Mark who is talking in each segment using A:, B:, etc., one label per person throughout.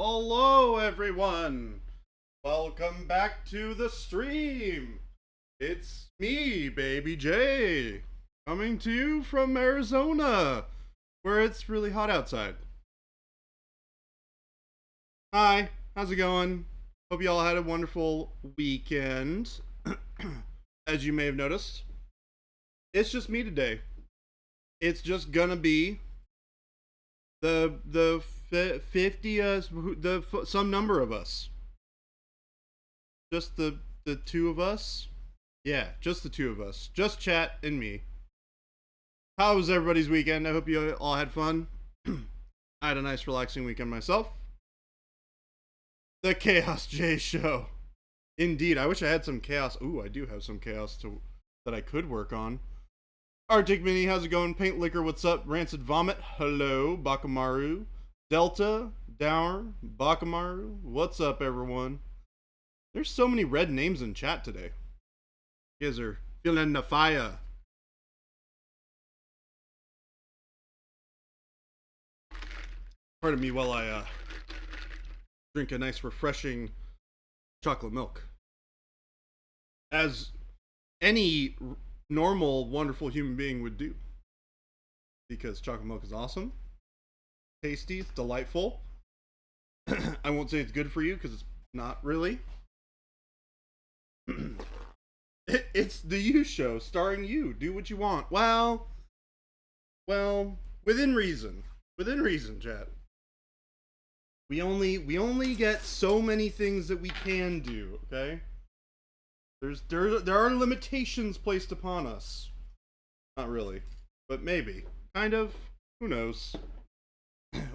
A: Hello, everyone. Welcome back to the stream. It's me, Baby J, coming to you from Arizona, where it's really hot outside. Hi, how's it going? Hope you all had a wonderful weekend. As you may have noticed, it's just me today. It's just gonna be the 50 some number of us. Just the two of us. Yeah, just the two of us. Just chat and me. How was everybody's weekend? I hope you all had fun. I had a nice relaxing weekend myself. The Chaos J Show. Indeed, I wish I had some chaos. Ooh, I do have some chaos that I could work on. Arctic Mini, how's it going? Paint Liquor, what's up? Rancid Vomit, hello. Bakamaru, Delta, Dower, Bakamaru, what's up, everyone? There's so many red names in chat today. You guys are feeling the fire. Pardon me while I drink a nice, refreshing chocolate milk. As any normal, wonderful human being would do. Because chocolate milk is awesome, tasty, it's delightful. I won't say it's good for you because it's not really. It's the You Show, starring you. Do what you want. Well, within reason. Within reason, chat. We only get so many things that we can do. Okay. There are limitations placed upon us. Not really, but maybe. Kind of. Who knows?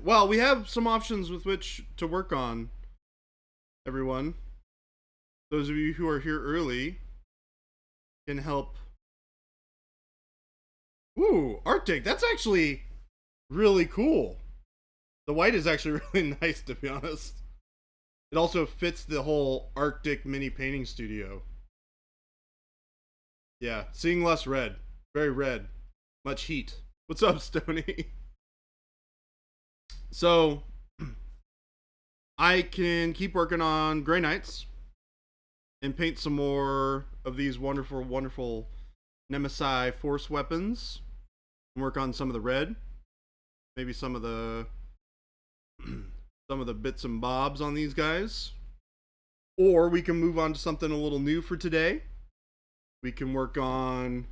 A: Well, we have some options with which to work on, everyone. Those of you who are here early can help. Ooh, Arctic. That's actually really cool. The white is actually really nice, to be honest. It also fits the whole Arctic mini painting studio. Yeah, seeing less red. Very red. Much heat. What's up, Stony? So, I can keep working on Grey Knights and paint some more of these wonderful, wonderful Nemesis Force weapons. And work on some of the red. Maybe some of the bits and bobs on these guys. Or we can move on to something a little new for today. We can work on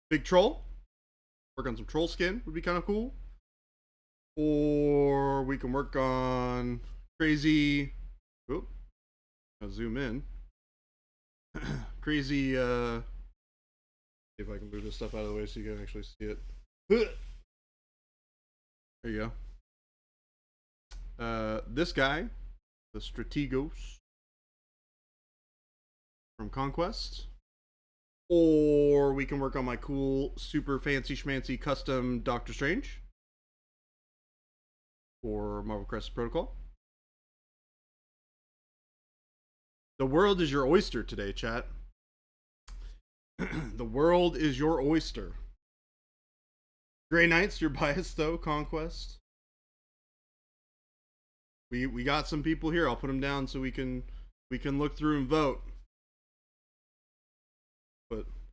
A: Big Troll. Work on some troll skin would be kind of cool. Or we can work on crazy. Oop, I'll zoom in. Crazy. See if I can move this stuff out of the way so you can actually see it. There you go. This guy, the Strategos from Conquest. Or we can work on my cool, super fancy schmancy custom Doctor Strange for Marvel Crisis Protocol. The world is your oyster today, chat. The world is your oyster. Grey Knights, you're biased though, Conquest. We got some people here. I'll put them down so we can look through and vote.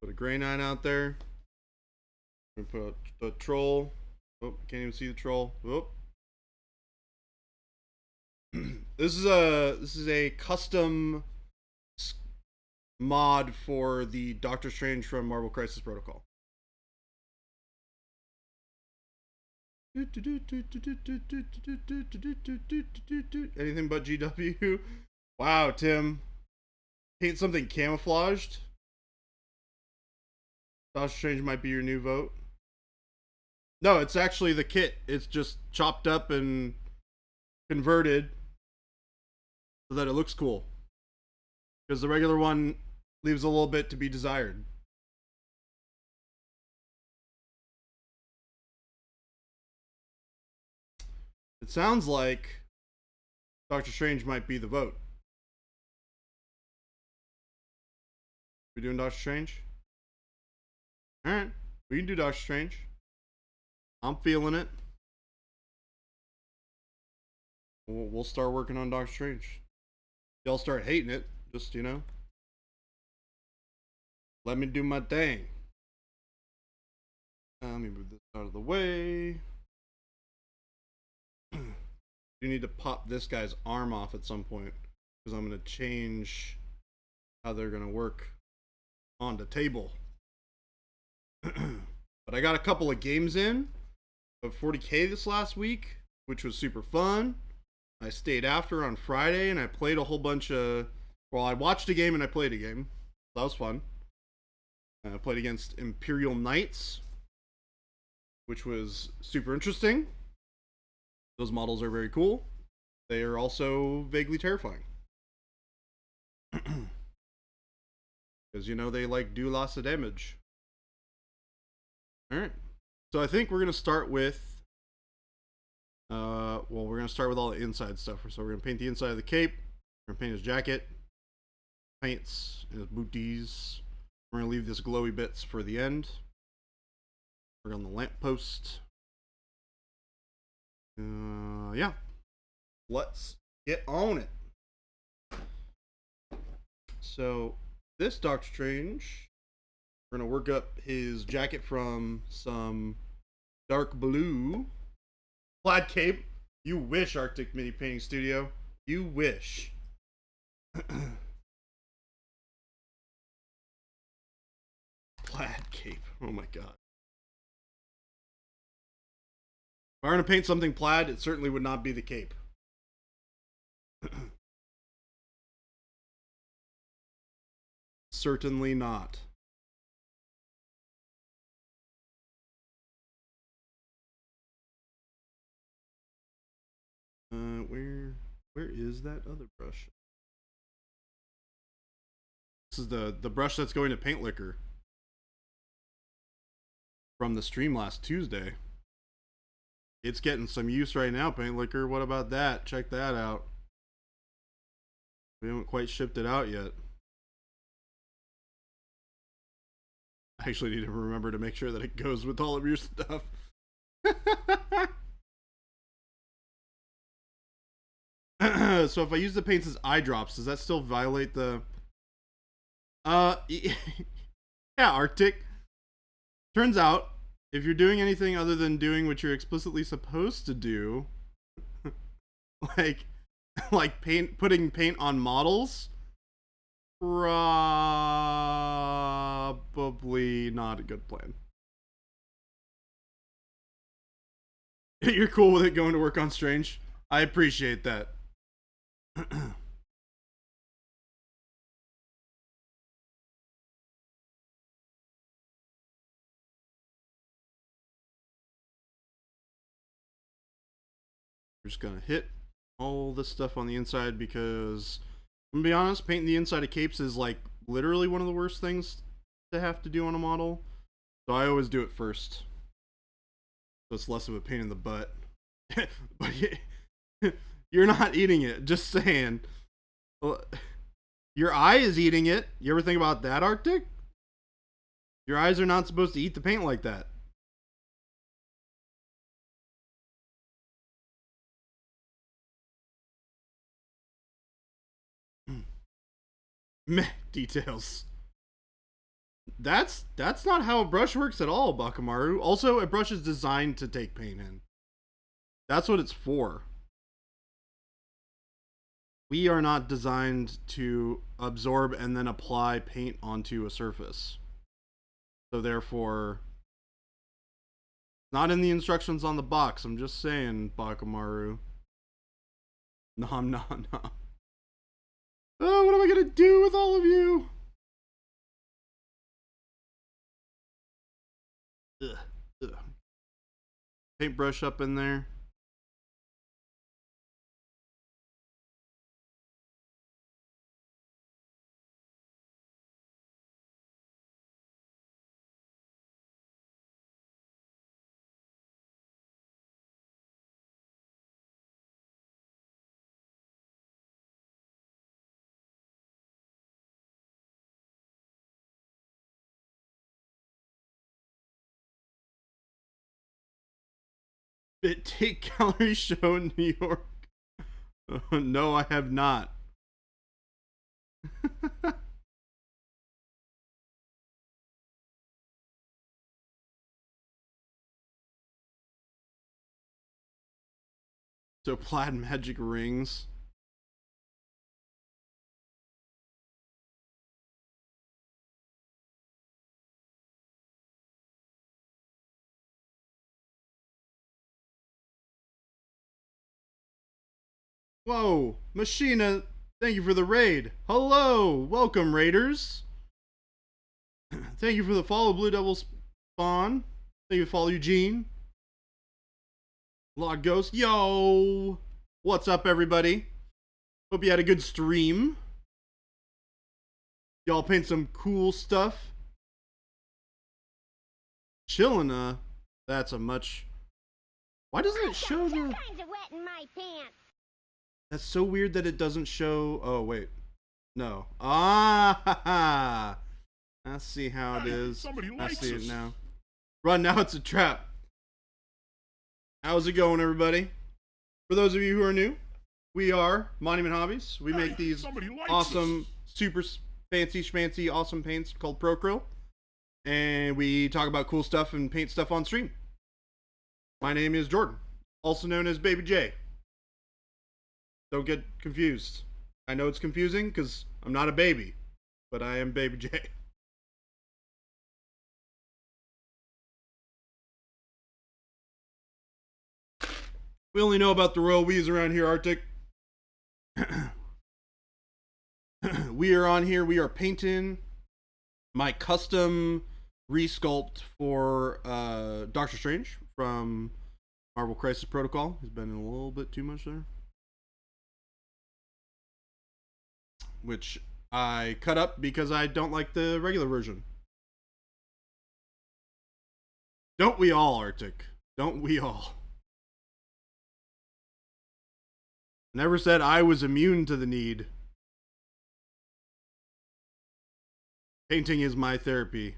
A: Put a Grey Knight out there. I'm gonna put a troll. Oh, can't even see the troll. Oh. This is a custom mod for the Doctor Strange from Marvel Crisis Protocol. Anything but GW. Wow, Tim. Paint something camouflaged. Doctor Strange might be your new vote. No, it's actually the kit. It's just chopped up and converted so that it looks cool. Because the regular one leaves a little bit to be desired. It sounds like Doctor Strange might be the vote. We doing Doctor Strange? Alright, we can do Doctor Strange. I'm feeling it. we'll start working on Doctor Strange. Y'all start hating it, just, you know, let me do my thing. Let me move this out of the way. You need to pop this guy's arm off at some point because I'm going to change how they're going to work on the table. But I got a couple of games in of 40K this last week, which was super fun. I stayed after on Friday and I played a whole bunch of. Well, I watched a game and I played a game. That was fun. I played against Imperial Knights, which was super interesting. Those models are very cool. They are also vaguely terrifying. Because, you know, they like do lots of damage. Alright. So I think we're going to start with. Well, we're going to start with all the inside stuff. So we're going to paint the inside of the cape. We're going to paint his jacket. Paints, his booties. We're going to leave this glowy bits for the end. We're on the lamppost. Yeah. Let's get on it. So, this Doctor Strange, we're going to work up his jacket from some dark blue plaid cape. You wish, Arctic Mini Painting Studio. You wish. Plaid cape. Oh my god. If I were to paint something plaid, it certainly would not be the cape. Certainly not. Where is that other brush? This is the brush that's going to Paint Liquor from the stream last Tuesday. It's getting some use right now, Paint Liquor. What about that? Check that out. We haven't quite shipped it out yet. I actually need to remember to make sure that it goes with all of your stuff. So if I use the paints as eye drops, does that still violate the... Yeah, Arctic. Turns out, if you're doing anything other than doing what you're explicitly supposed to do, like putting paint on models, probably not a good plan. You're cool with it going to work on Strange? I appreciate that. We're just gonna hit all this stuff on the inside because, I'm gonna be honest, painting the inside of capes is like literally one of the worst things to have to do on a model. So I always do it first. So it's less of a pain in the butt. But you're not eating it, just saying. Your eye is eating it. You ever think about that, Arctic? Your eyes are not supposed to eat the paint like that. Meh, details. That's not how a brush works at all, Bakamaru. Also, a brush is designed to take paint in. That's what it's for. We are not designed to absorb and then apply paint onto a surface. So therefore, not in the instructions on the box. I'm just saying, Bakamaru. Nom nom nom. Oh, what am I gonna do with all of you? Ugh, ugh. Paintbrush up in there. It take gallery show in New York. No, I have not. So plaid magic rings. Whoa, Machina, thank you for the raid. Hello, welcome raiders. Thank you for the follow, Blue Devil Spawn. Thank you for follow, Eugene. Log Ghost, yo. What's up, everybody? Hope you had a good stream. Y'all paint some cool stuff. Chillin', that's a much. Why doesn't it show the? That's so weird that it doesn't show. Oh wait, no. Ah, I see how it is. I see it now. Run now! It's a trap. How's it going, everybody? For those of you who are new, we are Monument Hobbies. We make these awesome, super fancy schmancy, awesome paints called Pro Acryl, and we talk about cool stuff and paint stuff on stream. My name is Jordan, also known as Baby J. Don't get confused. I know it's confusing because I'm not a baby, but I am Baby J. We only know about the royal we's around here, Arctic. We are on here. We are painting my custom resculpt for Doctor Strange from Marvel Crisis Protocol. He's been in a little bit too much there. Which I cut up because I don't like the regular version. Don't we all, Arctic? Don't we all? Never said I was immune to the need. Painting is my therapy.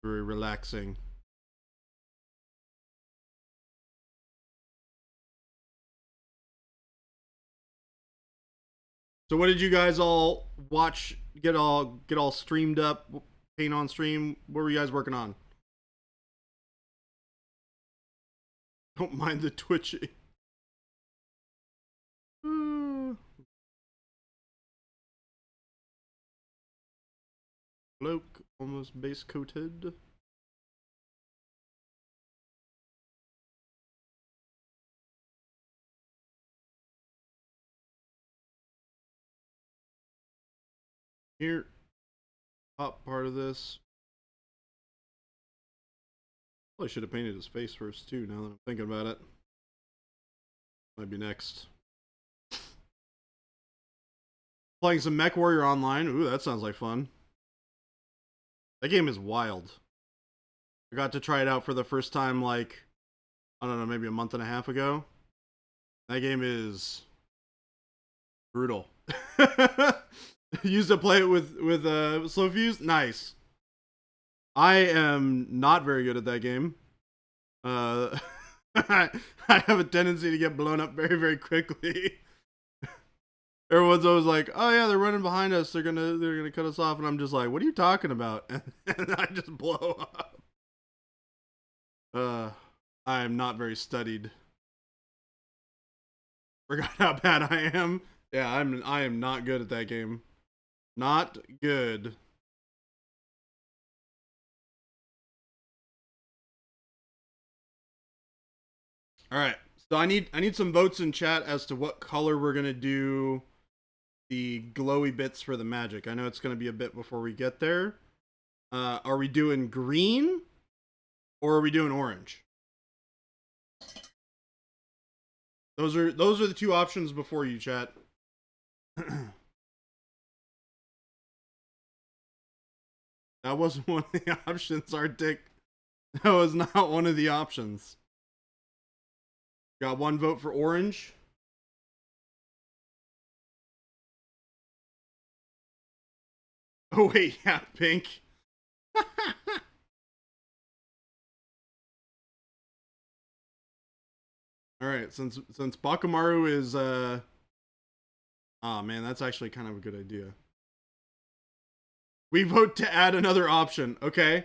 A: Very relaxing. So what did you guys all watch, get all streamed up, paint on stream? What were you guys working on? Don't mind the twitching. Cloak, almost base coated. Here, top part of this. Probably should have painted his face first too, now that I'm thinking about it. Might be next. Playing some Mech Warrior Online. Ooh, that sounds like fun. That game is wild. I got to try it out for the first time, like, I don't know, maybe a month and a half ago. That game is brutal. Used to play it with slow fuse. Nice. I am not very good at that game. I have a tendency to get blown up very, very quickly. Everyone's always like, "Oh yeah, they're running behind us. They're gonna cut us off," and I'm just like, "What are you talking about?" And I just blow up. I am not very studied. Forgot how bad I am. Yeah, I am not good at that game. Not good. All right. So I need some votes in chat as to what color we're gonna do the glowy bits for the magic. I know it's gonna be a bit before we get there. Are we doing green or are we doing orange? Those are the two options before you, chat. That wasn't one of the options, Arctic. That was not one of the options. Got one vote for orange. Oh wait, yeah, pink. All right, since Bakamaru is oh man, that's actually kind of a good idea. We vote to add another option. Okay.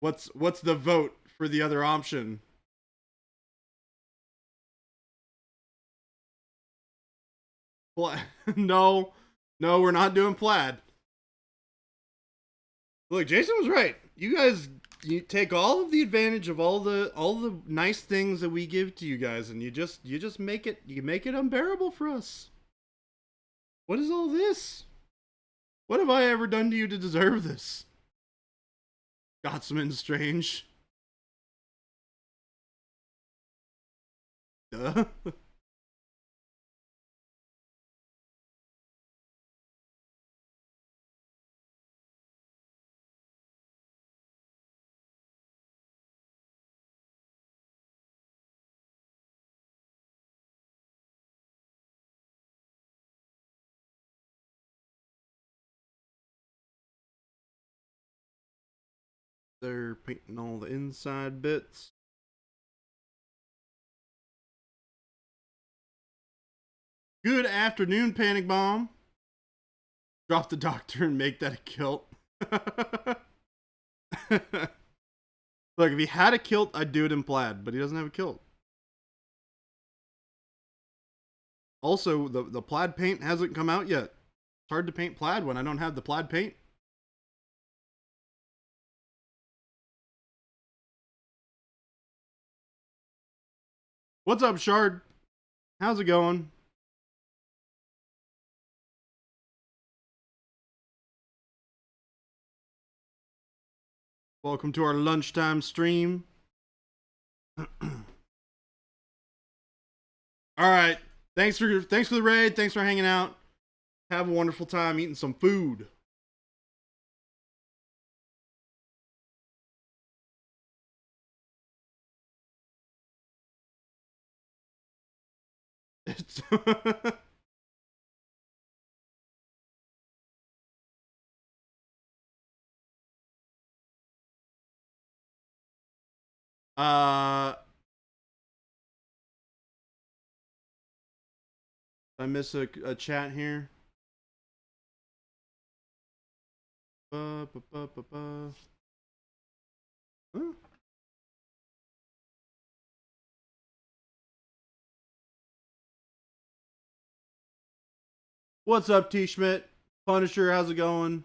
A: What's the vote for the other option? No, no, we're not doing plaid. Look, Jason was right. You guys, you take all of the advantage of all the nice things that we give to you guys, and you just make it unbearable for us. What is all this? What have I ever done to you to deserve this? Scotsman Strange. Duh. They're painting all the inside bits. Good afternoon, Panic Bomb. Drop the doctor and make that a kilt. Look, if he had a kilt, I'd do it in plaid, but he doesn't have a kilt. Also, the plaid paint hasn't come out yet. It's hard to paint plaid when I don't have the plaid paint. What's up, Shard? How's it going? Welcome to our lunchtime stream. All right. Thanks for the raid. Thanks for hanging out. Have a wonderful time eating some food. It's I miss a chat here. Huh? What's up, T Schmidt? Punisher, how's it going?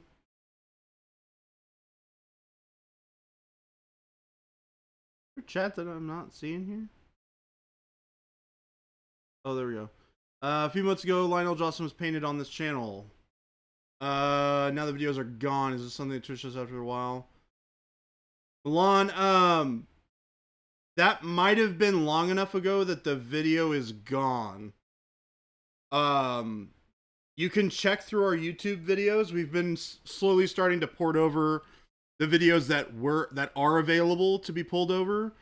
A: Chat that I'm not seeing here. Oh, there we go. A few months ago, Lionel Johnson was painted on this channel. Now the videos are gone. Is this something that Twitch does after a while? Milan, that might have been long enough ago that the video is gone. You can check through our YouTube videos. We've been slowly starting to port over the videos that are available to be pulled over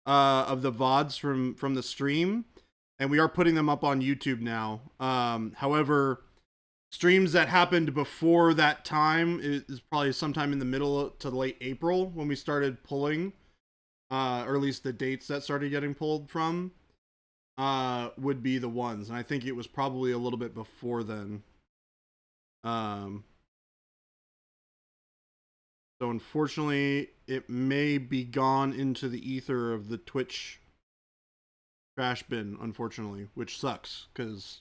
A: of the VODs from the stream, and we are putting them up on YouTube now. However, streams that happened before that time is probably sometime in the middle to late April when we started pulling, or at least the dates that started getting pulled from would be the ones, and I think it was probably a little bit before then. So unfortunately, it may be gone into the ether of the Twitch trash bin, unfortunately, which sucks, because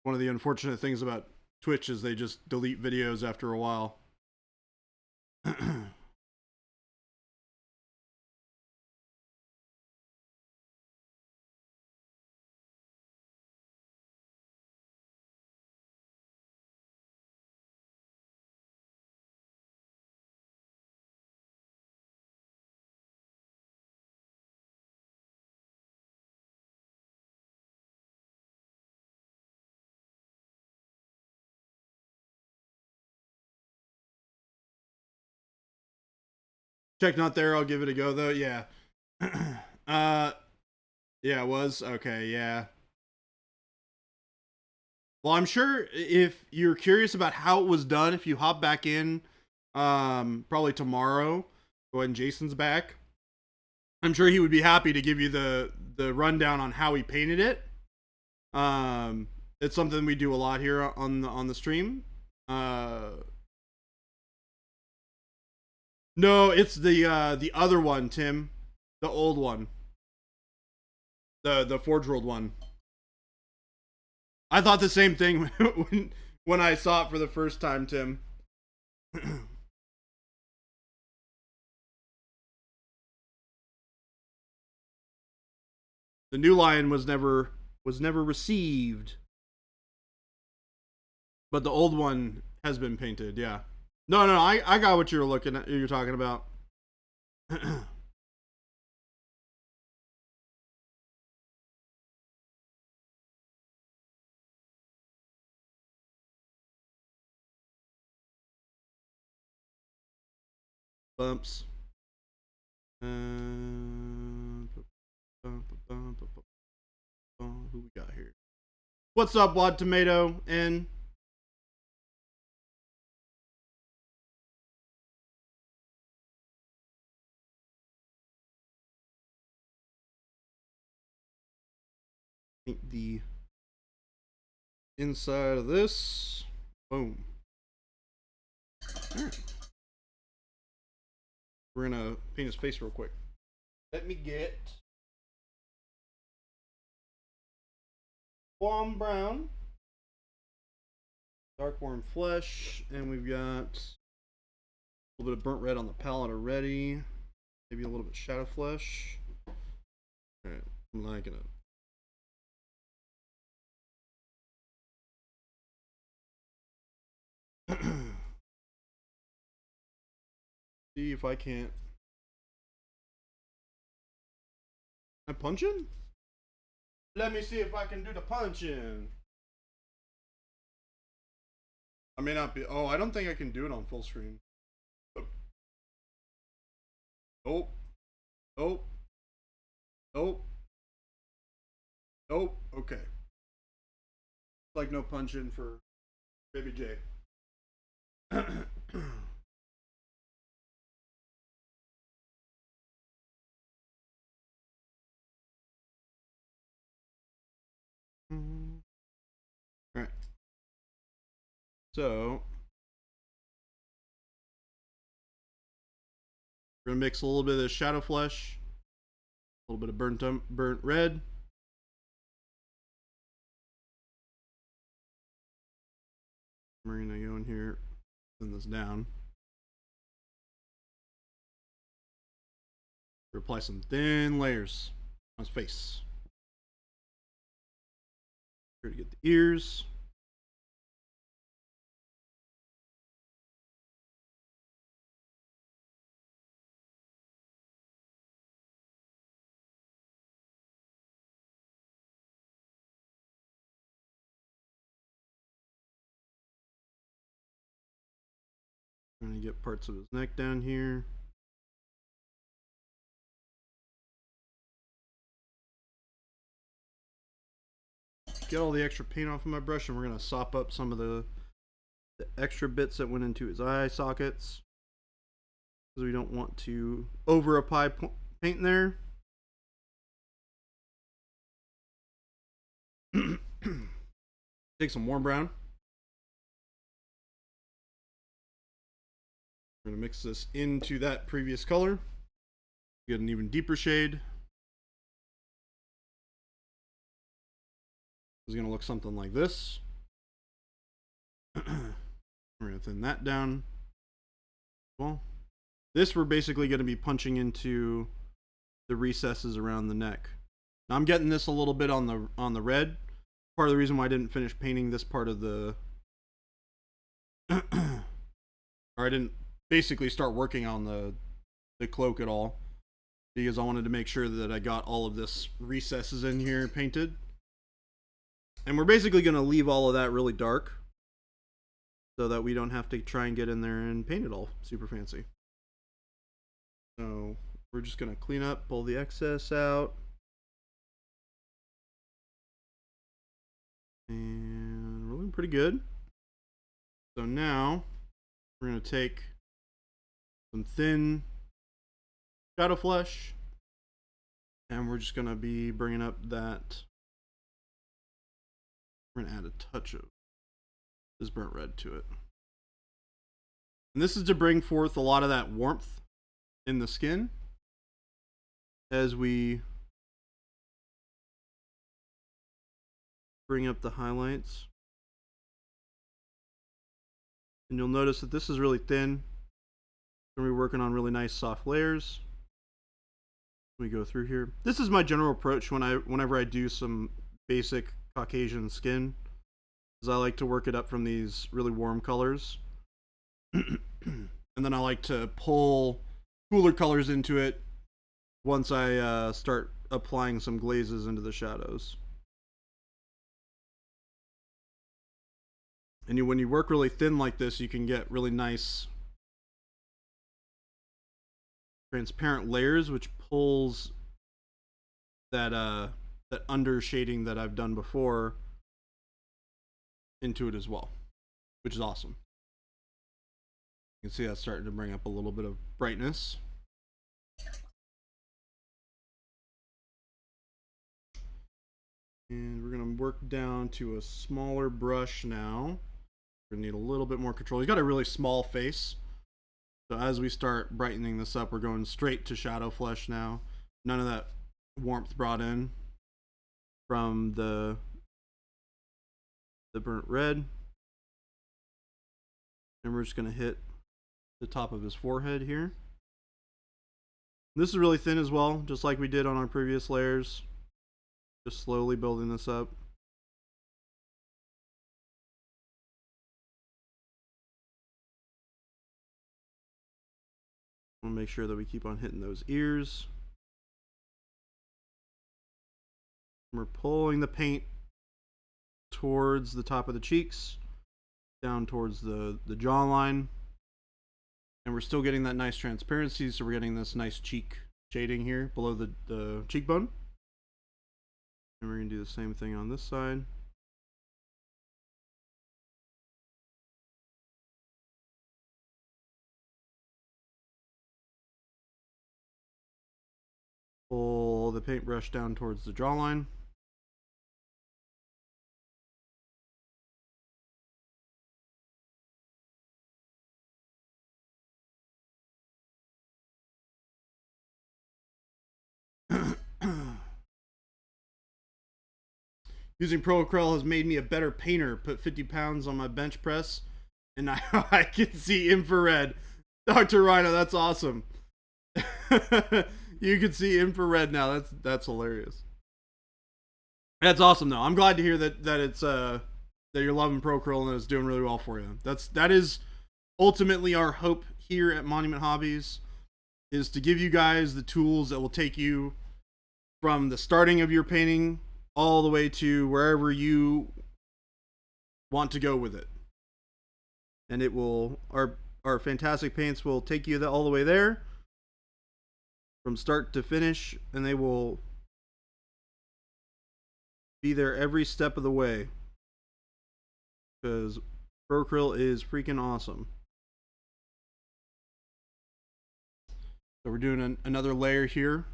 A: one of the unfortunate things about Twitch is they just delete videos after a while. Check not there, I'll give it a go though. Yeah. Yeah, it was. Okay, yeah. Well, I'm sure if you're curious about how it was done, if you hop back in probably tomorrow when Jason's back, I'm sure he would be happy to give you the rundown on how he painted it. It's something we do a lot here on the stream. No, it's the other one, Tim, the old one, the Forge World one. I thought the same thing when I saw it for the first time, Tim. The new line was never received, but the old one has been painted. Yeah. No, I got what you're talking about. Bumps. Who we got here? What's up, Wad Tomato? And the inside of this. Boom. All right. We're gonna paint his face real quick. Let me get warm brown, dark warm flesh, and we've got a little bit of burnt red on the palette already. Maybe a little bit shadow flesh. All right, I'm liking it. See if I can't. Am I punching? Let me see if I can do the punching. I may not be. Oh, I don't think I can do it on full screen. Nope. Nope. Nope. Nope. Okay. Like no punching for Baby J. Alright. So we're gonna mix a little bit of the shadow flesh, a little bit of burnt red. We're gonna go in here, send this down. Apply some thin layers on his face. Here to get the ears. I'm gonna get parts of his neck down here. Get all the extra paint off of my brush, and we're gonna sop up some of the extra bits that went into his eye sockets, because we don't want to over apply paint there. Take some warm brown. We're gonna mix this into that previous color. Get an even deeper shade. It's gonna look something like this. We're gonna thin that down. Well, this we're basically gonna be punching into the recesses around the neck. Now I'm getting this a little bit on the red. Part of the reason why I didn't finish painting this part of the or I didn't basically start working on the cloak at all, because I wanted to make sure that I got all of this recesses in here painted. And we're basically going to leave all of that really dark so that we don't have to try and get in there and paint it all super fancy. So we're just going to clean up, pull the excess out. And we're looking pretty good. So now we're going to take some thin shadow flesh, And we're just going to be bringing up that. We're going to add a touch of this burnt red to it. And this is to bring forth a lot of that warmth in the skin as we bring up the highlights. And you'll notice that this is really thin. We're going to be working on really nice soft layers. We go through here. This is my general approach whenever I do some basic Caucasian skin, is I like to work it up from these really warm colors. And then I like to pull cooler colors into it once I start applying some glazes into the shadows. And when you work really thin like this, you can get really nice transparent layers, which pulls that that under shading that I've done before into it as well, which is awesome. You can see that's starting to bring up a little bit of brightness. And we're going to work down to a smaller brush now. We're going to need a little bit more control. He's got a really small face. So as we start brightening this up, we're going straight to shadow flesh now. None of that warmth brought in from the burnt red. And we're just going to hit the top of his forehead here. This is really thin as well, just like we did on our previous layers. Just slowly building this up. We'll make sure that we keep on hitting those ears. We're pulling the paint towards the top of the cheeks, down towards the jawline. And we're still getting that nice transparency, so we're getting this nice cheek shading here below the cheekbone. And we're going to do the same thing on this side. Pull the paintbrush down towards the jawline. Using Pro Acryl has made me a better painter. Put 50 pounds on my bench press, and I can see infrared. Dr. Rhino, that's awesome. You can see infrared now. That's hilarious. That's awesome, though. I'm glad to hear that it's that you're loving Pro Acryl and it's doing really well for you. That is ultimately our hope here at Monument Hobbies, is to give you guys the tools that will take you from the starting of your painting all the way to wherever you want to go with it. And it will, our fantastic paints will take you all the way there from start to finish, and they will be there every step of the way, because Pro Acryl is freaking awesome. So we're doing another layer here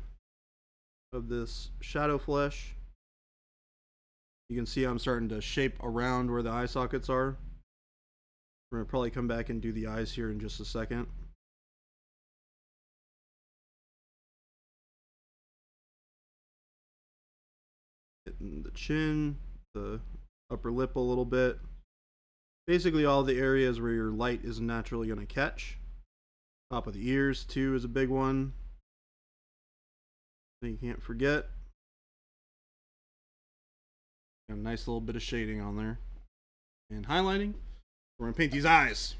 A: of this shadow flesh. You can see I'm starting to shape around where the eye sockets are. We're going to probably come back and do the eyes here in just a second. Hitting the chin, the upper lip a little bit. Basically all the areas where your light is naturally going to catch. Top of the ears too is a big one that you can't forget. Got a nice little bit of shading on there. And highlighting. We're going to paint these eyes.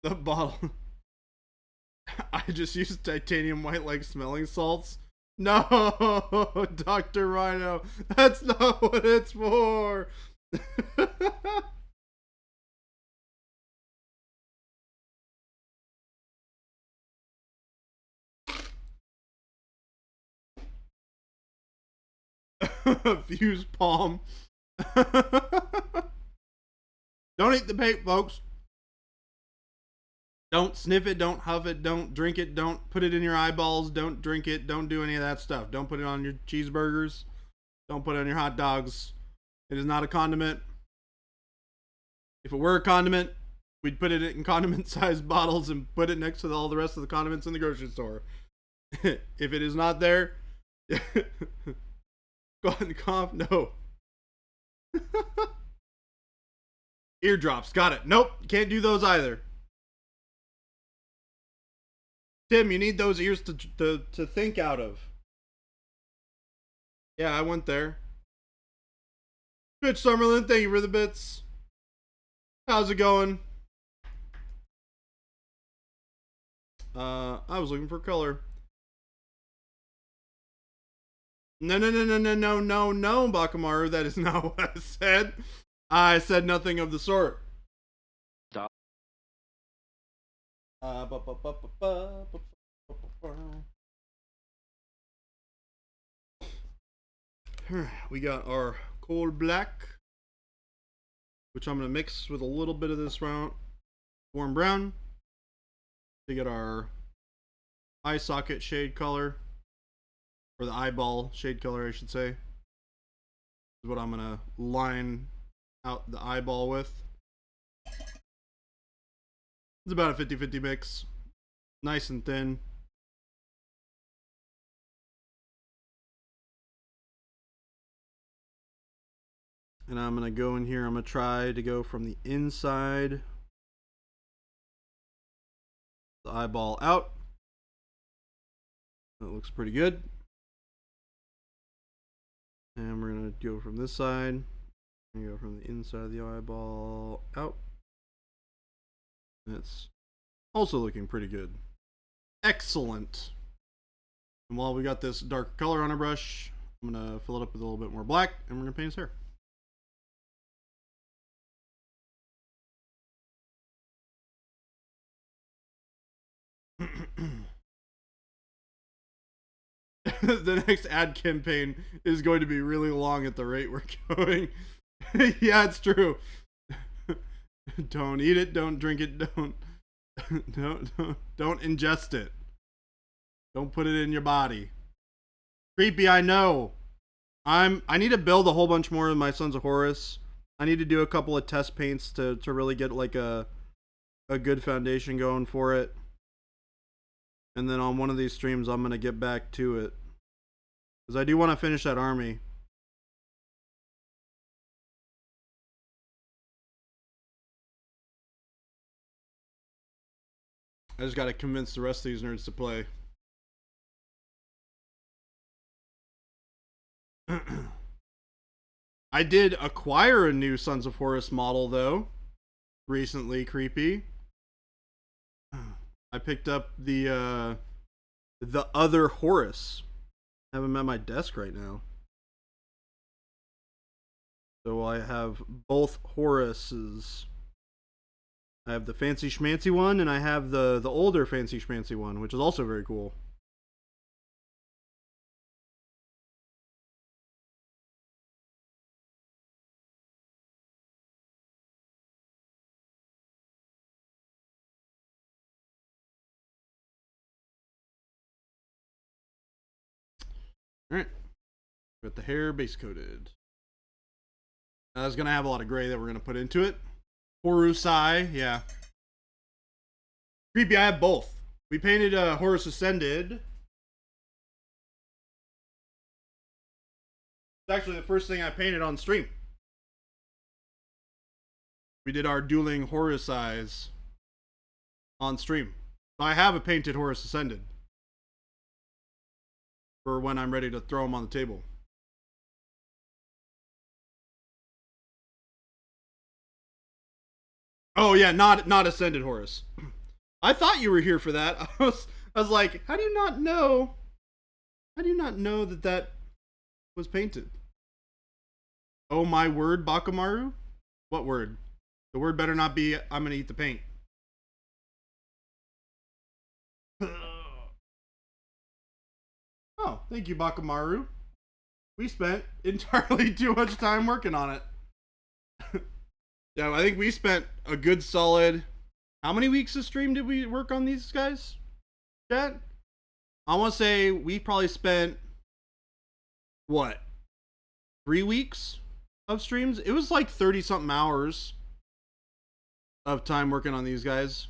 A: The bottle. I just used titanium white like smelling salts. No, Dr. Rhino. That's not what it's for. Fuse palm. Don't eat the paint, folks. Don't sniff it, don't huff it, don't drink it, don't put it in your eyeballs, don't drink it, don't do any of that stuff. Don't put it on your cheeseburgers, don't put it on your hot dogs. It is not a condiment. If it were a condiment, we'd put it in condiment-sized bottles and put it next to all the rest of the condiments in the grocery store. If it is not there, go ahead and cough. No. Eardrops. Got it. Nope. Can't do those either. Tim, you need those ears to think out of. Yeah, I went there. Bitch Summerlin, thank you for the bits. How's it going? I was looking for color. No, Bakamaru. That is not what I said. I said nothing of the sort. We got our cold black, which I'm going to mix with a little bit of this warm brown to get our eye socket shade color, or the eyeball shade color, I should say. This is what I'm going to line out the eyeball with. It's about a 50-50 mix. Nice and thin. And I'm going to go in here. I'm going to try to go from the inside, the eyeball out. That looks pretty good. And we're going to go from this side. And go from the inside of the eyeball out. It's also looking pretty good. Excellent. And while we got this dark color on our brush, I'm going to fill it up with a little bit more black, and we're going to paint his hair. The next ad campaign is going to be really long at the rate we're going. Yeah, it's true. Don't eat it, don't drink it, don't ingest it. Don't put it in your body. Creepy, I know. I need to build a whole bunch more of my Sons of Horus. I need to do a couple of test paints to really get like a good foundation going for it. And then on one of these streams, I'm going to get back to it. Because I do want to finish that army. I just got to convince the rest of these nerds to play. I did acquire a new Sons of Horus model, though. Recently, creepy. I picked up the other Horus. I have him at my desk right now. So I have both Horuses. I have the fancy schmancy one, and I have the older fancy schmancy one, which is also very cool. Alright. Got the hair base coated. Now, that's going to have a lot of gray that we're going to put into it. Horusai, yeah. Creepy, I have both. We painted Horus Ascended. It's actually the first thing I painted on stream. We did our dueling Horusais on stream. I have a painted Horus Ascended. For when I'm ready to throw them on the table. Oh yeah, not Ascended Horus. I thought you were here for that. I was like, how do you not know? How do you not know that was painted? Oh my word, Bakamaru? What word? The word better not be, I'm gonna eat the paint. Oh, thank you, Bakamaru. We spent entirely too much time working on it. Yeah, I think we spent a good solid How many weeks of stream did we work on these guys? Chat? I want to say we probably spent, what, 3 weeks of streams? It was like 30-something hours of time working on these guys.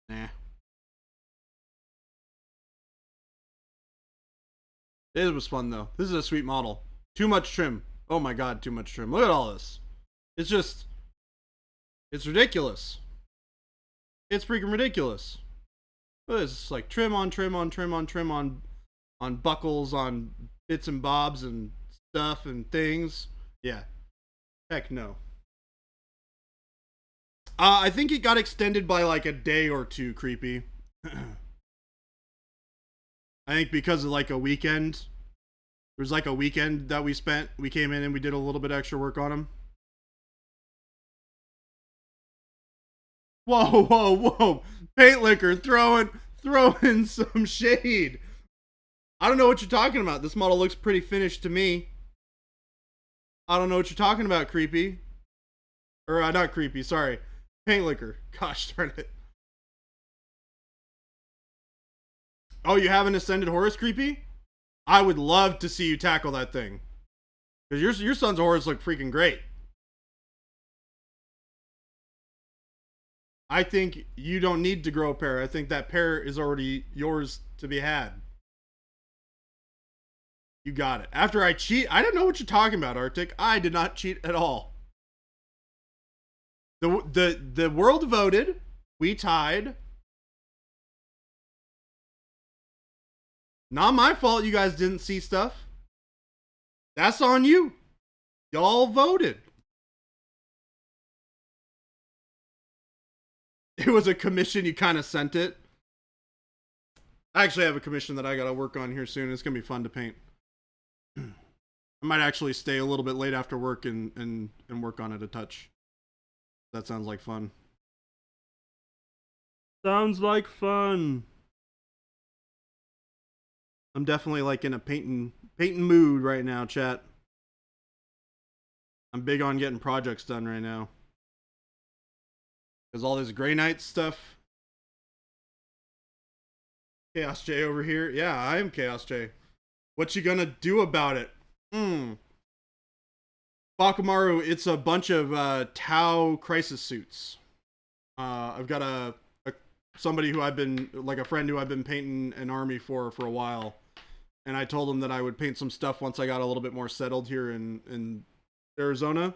A: Nah. It was fun, though. This is a sweet model. Too much trim. Oh my god, too much trim. Look at all this. It's just... It's ridiculous. It's freaking ridiculous. Look at this. It's like trim on trim on trim on trim on buckles, on bits and bobs and stuff and things. Yeah. Heck no. I think it got extended by like a day or two, Creepy. I think because of like a weekend. There was like a weekend that we spent. We came in and we did a little bit extra work on him. Whoa, whoa, whoa. Paint liquor throwing some shade. I don't know what you're talking about. This model looks pretty finished to me. I don't know what you're talking about, Creepy. Or not Creepy, sorry. Paint liquor. Gosh darn it. Oh, you have an Ascended Horus, Creepy? I would love to see you tackle that thing. Because your Sons of Horus look freaking great. I think you don't need to grow a pair. I think that pair is already yours to be had. You got it. After I cheat, I don't know what you're talking about, Arctic. I did not cheat at all. The world voted. We tied. Not my fault you guys didn't see stuff. That's on you. Y'all voted. It was a commission, you kind of sent it. I actually have a commission that I gotta work on here soon. It's gonna be fun to paint. I might actually stay a little bit late after work and work on it a touch. That sounds like fun. Sounds like fun. I'm definitely like in a painting mood right now, chat. I'm big on getting projects done right now. Because all this Grey Knight stuff. Chaos J over here. Yeah, I am Chaos J. What you gonna do about it? Bakamaru, it's a bunch of Tau crisis suits. I've got somebody who I've been, like a friend who I've been painting an army for a while. And I told him that I would paint some stuff once I got a little bit more settled here in Arizona.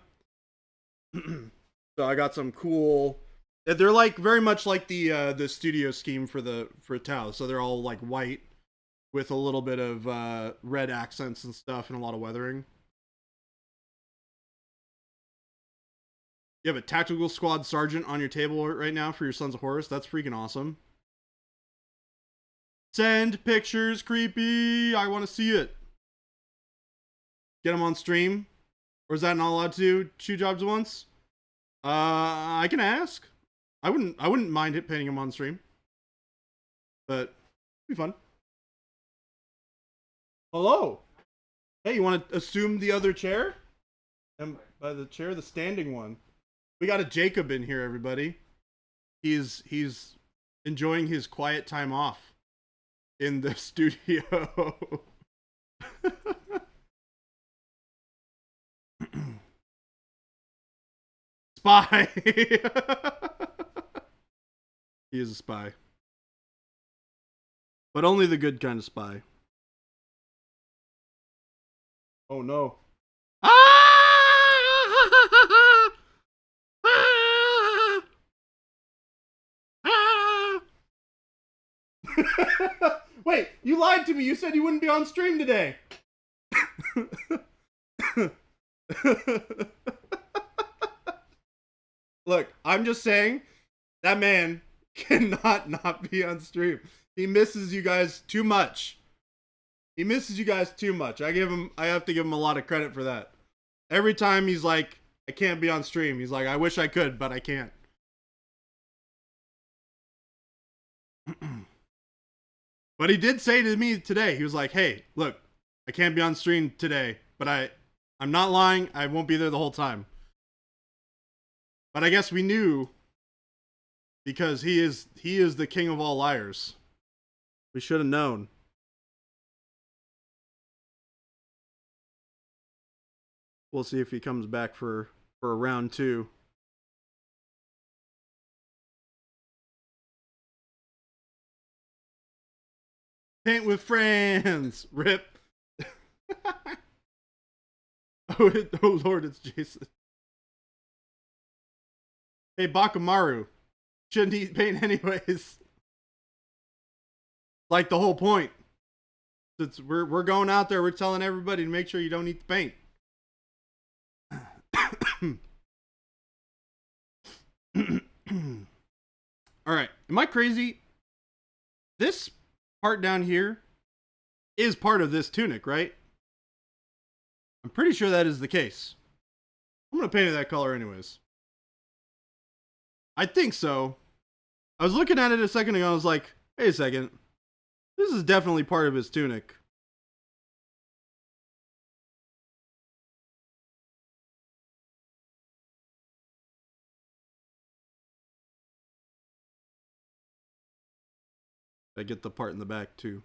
A: So I got some cool... They're like very much like the studio scheme for Tau. So they're all like white with a little bit of red accents and stuff and a lot of weathering. You have a tactical squad sergeant on your table right now for your Sons of Horus. That's freaking awesome. Send pictures, Creepy. I want to see it. Get them on stream. Or is that not allowed to do 2 jobs at once? I can ask. I wouldn't mind painting them on stream. But it'd be fun. Hello. Hey, you want to assume the other chair? And by the chair, the standing one. We got a Jacob in here, everybody. He's enjoying his quiet time off in the studio. Spy. He is a spy. But only the good kind of spy. Oh no. Wait, you lied to me. You said you wouldn't be on stream today. Look, I'm just saying that man cannot not be on stream. He misses you guys too much. He misses you guys too much. I have to give him a lot of credit for that. Every time he's like, I can't be on stream. He's like, I wish I could, but I can't. But he did say to me today, he was like, hey, look, I can't be on stream today, but I'm not lying. I won't be there the whole time. But I guess we knew because he is the king of all liars. We should have known. We'll see if he comes back for a round 2. Paint with friends. Rip. Oh Lord, it's Jason. Hey Bakamaru, shouldn't eat paint anyways. Like the whole point. It's, we're going out there. We're telling everybody to make sure you don't eat the paint. All right. Am I crazy? This part down here is part of this tunic, right? I'm pretty sure that is the case. I'm going to paint it that color anyways. I think so. I was looking at it a second ago. I was like, wait a second. This is definitely part of his tunic. I get the part in the back too.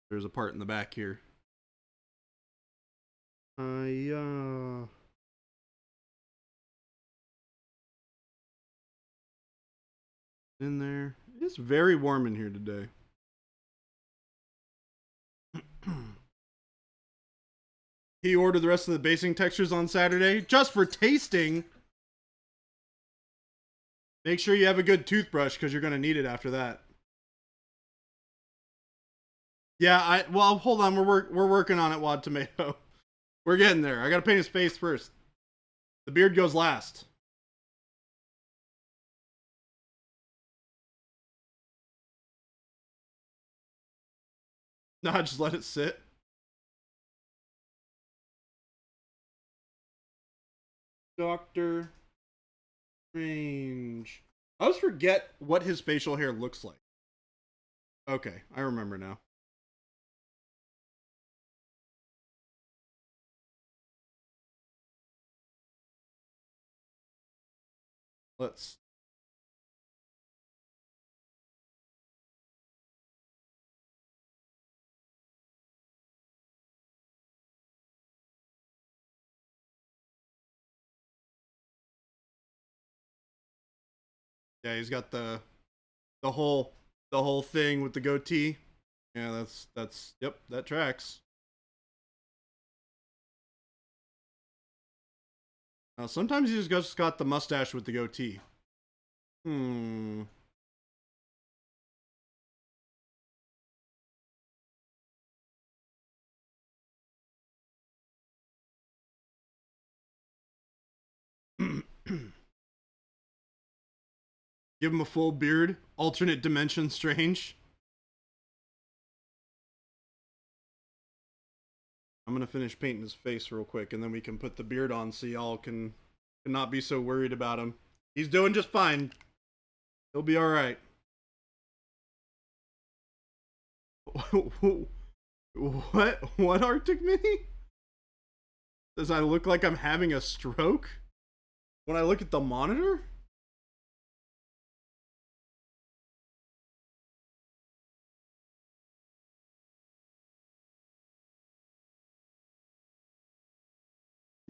A: There's a part in the back here. In there. It's very warm in here today. He ordered the rest of the basing textures on Saturday just for tasting. Make sure you have a good toothbrush because you're going to need it after that. Yeah, well, hold on. We're working on it, Wad Tomato. We're getting there. I got to paint his face first. The beard goes last. Nah, just let it sit. Doctor Strange. I always forget what his facial hair looks like. Okay, I remember now. Let's. Yeah, he's got the whole thing with the goatee. Yeah, that's yep, that tracks. Sometimes he's just got the mustache with the goatee. Give him a full beard. Alternate dimension Strange. I'm gonna finish painting his face real quick, and then we can put the beard on so y'all can not be so worried about him. He's doing just fine. He'll be all right. What Arctic Mini? Does I look like I'm having a stroke when I look at the monitor?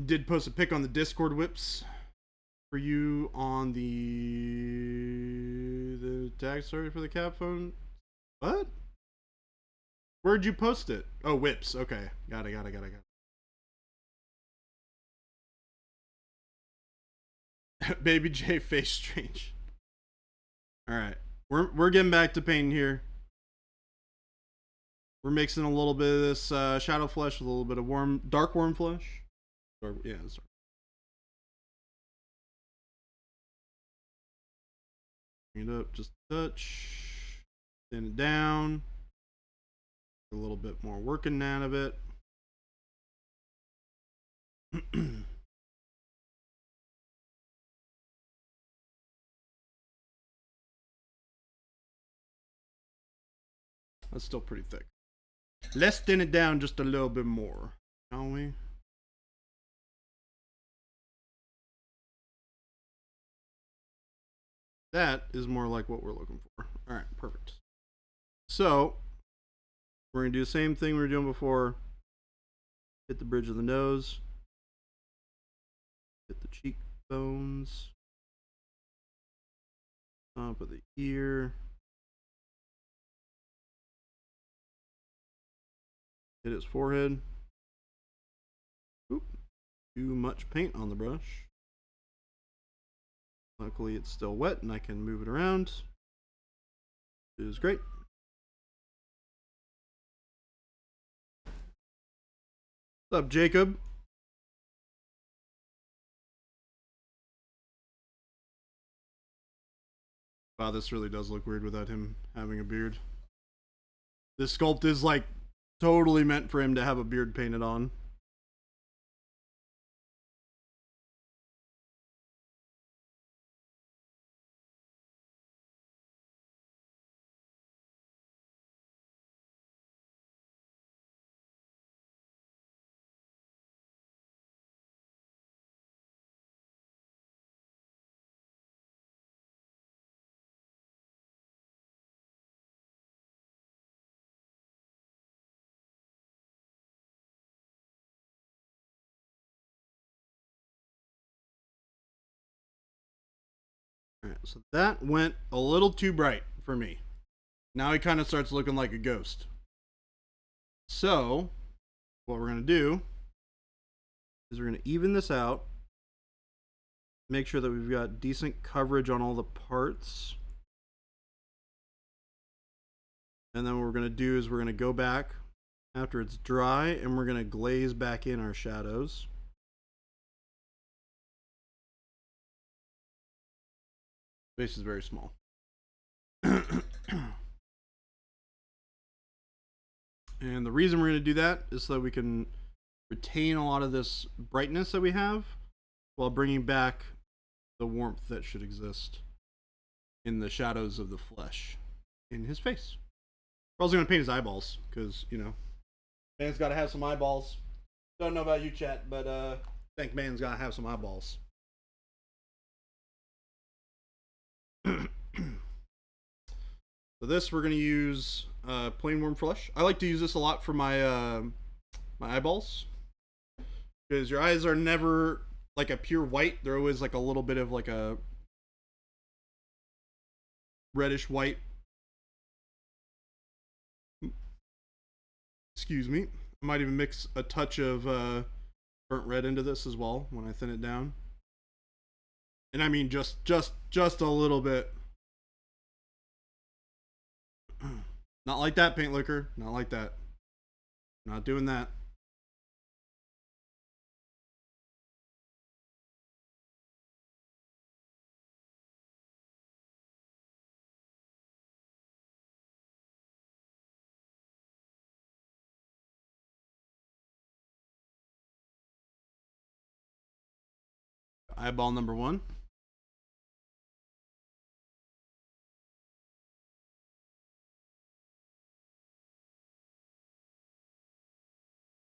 A: Did post a pic on the Discord whips for you on the tag story for the cap phone. What? Where'd you post it? Oh, whips. Okay, got it. Baby J face Strange. All right, we're getting back to painting here. We're mixing a little bit of this shadow flesh with a little bit of dark warm flesh. Yeah, sorry. Bring it up just a touch. Thin it down. A little bit more working out of it. That's still pretty thick. Let's thin it down just a little bit more, shall we? That is more like what we're looking for. All right, perfect. So we're going to do the same thing we were doing before. Hit the bridge of the nose. Hit the cheekbones. Top of the ear. Hit his forehead. Oop. Too much paint on the brush. Luckily it's still wet and I can move it around. It is great. What's up, Jacob? Wow, this really does look weird without him having a beard. This sculpt is like totally meant for him to have a beard painted on. Alright, so that went a little too bright for me. Now he kind of starts looking like a ghost. So, what we're going to do is we're going to even this out. Make sure that we've got decent coverage on all the parts. And then what we're going to do is we're going to go back after it's dry and we're going to glaze back in our shadows. Space is very small. And the reason we're going to do that is so that we can retain a lot of this brightness that we have while bringing back the warmth that should exist in the shadows of the flesh in his face. We're also going to paint his eyeballs because, you know, man's got to have some eyeballs. Don't know about you, chat, but I think man's got to have some eyeballs. So this we're going to use plain warm flesh. I like to use this a lot for my my eyeballs because your eyes are never like a pure white. They're always like a little bit of like a reddish white. Excuse me. I might even mix a touch of burnt red into this as well when I thin it down. And I mean just a little bit. Not like that, paint liquor. Not like that. Not doing that. Eyeball number 1.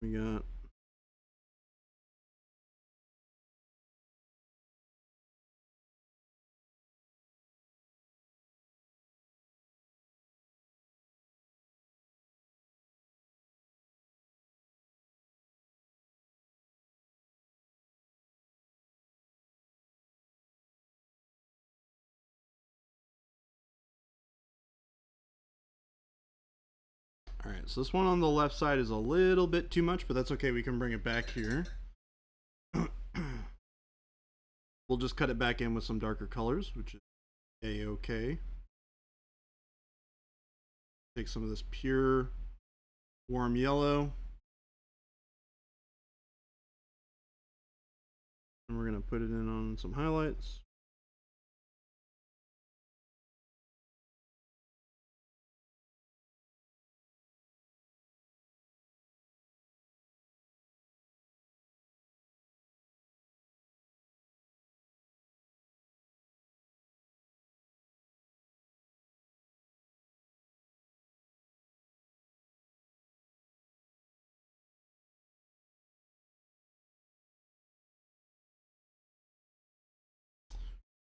A: We got Alright, so this one on the left side is a little bit too much, but that's okay. We can bring it back here. We'll just cut it back in with some darker colors, which is a-okay. Take some of this pure warm yellow. And we're going to put it in on some highlights.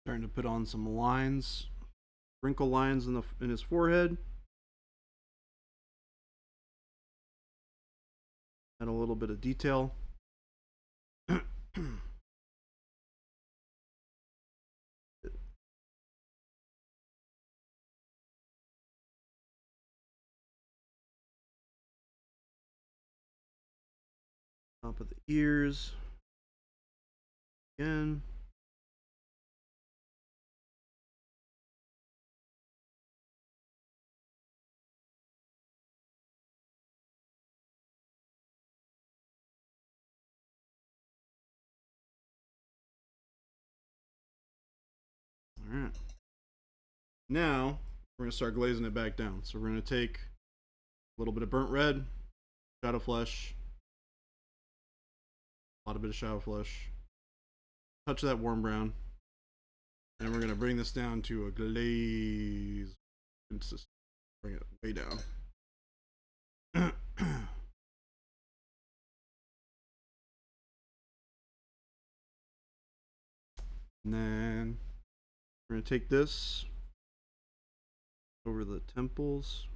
A: Starting to put on some lines, wrinkle lines in his forehead. Add a little bit of detail. Top of the ears. Again. All right. Now we're going to start glazing it back down. So we're going to take a little bit of burnt red, shadow flesh, a lot of bit of shadow flesh, touch of that warm brown, and we're going to bring this down to a glaze consistency. Bring it way down. And then we're going to take this over the temples.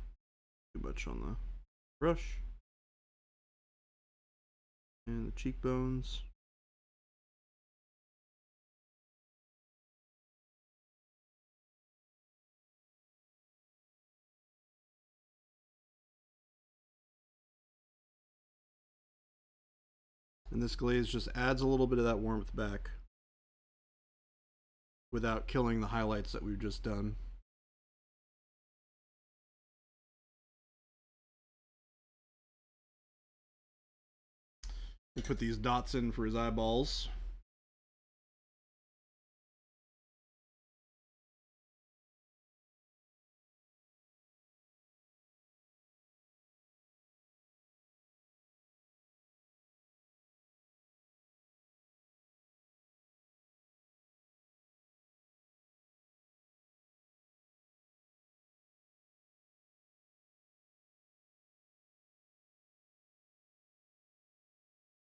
A: Too much on the brush. And the cheekbones. And this glaze just adds a little bit of that warmth back without killing the highlights that we've just done. We put these dots in for his eyeballs.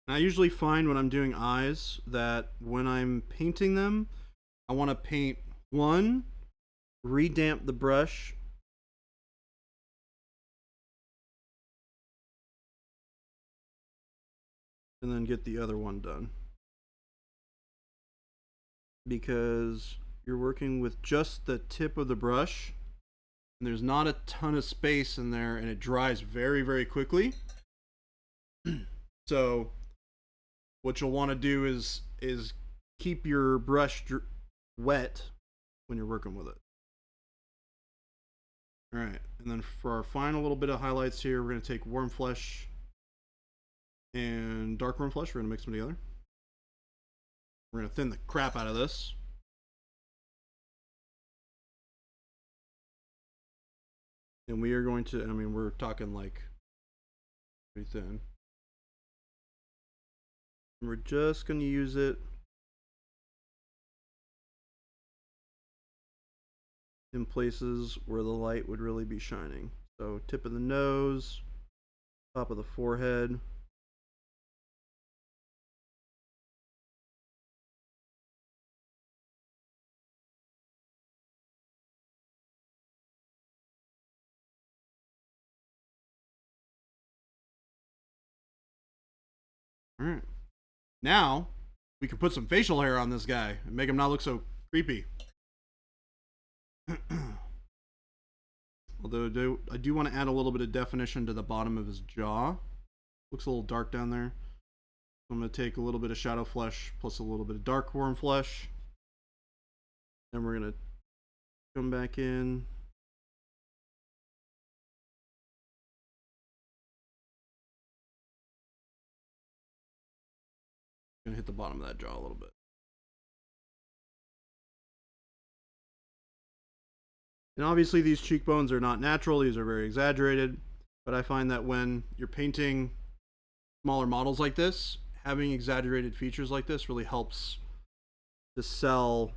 A: I usually find when I'm doing eyes that when I'm painting them, I want to paint one, redamp the brush, and then get the other one done. Because you're working with just the tip of the brush, and there's not a ton of space in there, and it dries very, very quickly. So what you'll want to do is keep your brush wet when you're working with it. All right, and then for our final little bit of highlights here, we're going to take warm flesh and dark warm flesh. We're going to mix them together. We're going to thin the crap out of this. And we are going to, I mean, we're talking like pretty thin. And we're just going to use it in places where the light would really be shining. So tip of the nose, top of the forehead. All right. Now we can put some facial hair on this guy and make him not look so creepy. Although I do want to add a little bit of definition to the bottom of his jaw. Looks a little dark down there. So I'm going to take a little bit of shadow flesh plus a little bit of dark warm flesh. Then we're going to come back in. Going to hit the bottom of that jaw a little bit. And obviously these cheekbones are not natural, these are very exaggerated, but I find that when you're painting smaller models like this, having exaggerated features like this really helps to sell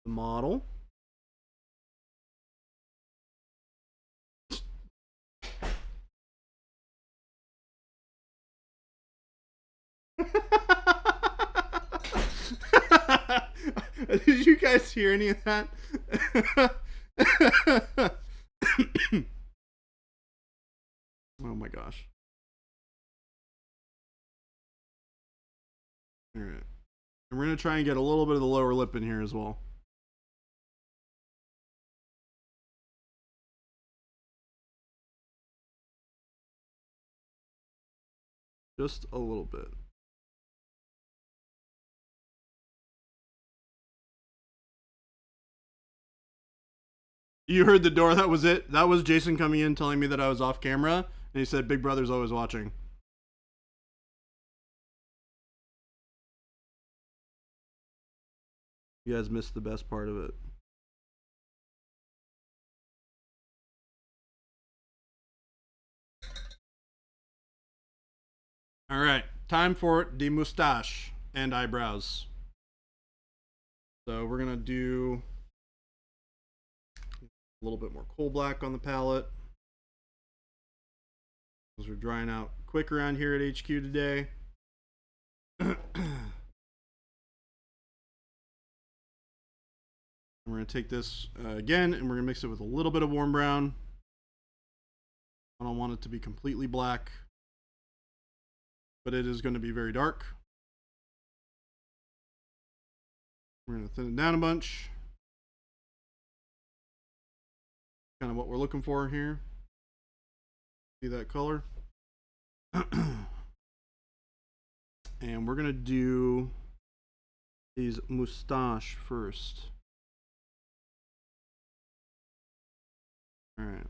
A: the model. guys hear any of that? Oh my gosh. All right. And we're going to try and get a little bit of the lower lip in here as well. Just a little bit. You heard the door. That was it. That was Jason coming in telling me that I was off camera. And he said, Big Brother's always watching. You guys missed the best part of it. All right. Time for the mustache and eyebrows. So we're going to do a little bit more coal black on the palette. Those are drying out quick around here at HQ today. We're going to take this again, and we're going to mix it with a little bit of warm brown. I don't want it to be completely black, but it is going to be very dark. We're going to thin it down a bunch. Kind of what we're looking for here. See that color? And we're going to do these mustache first. All right.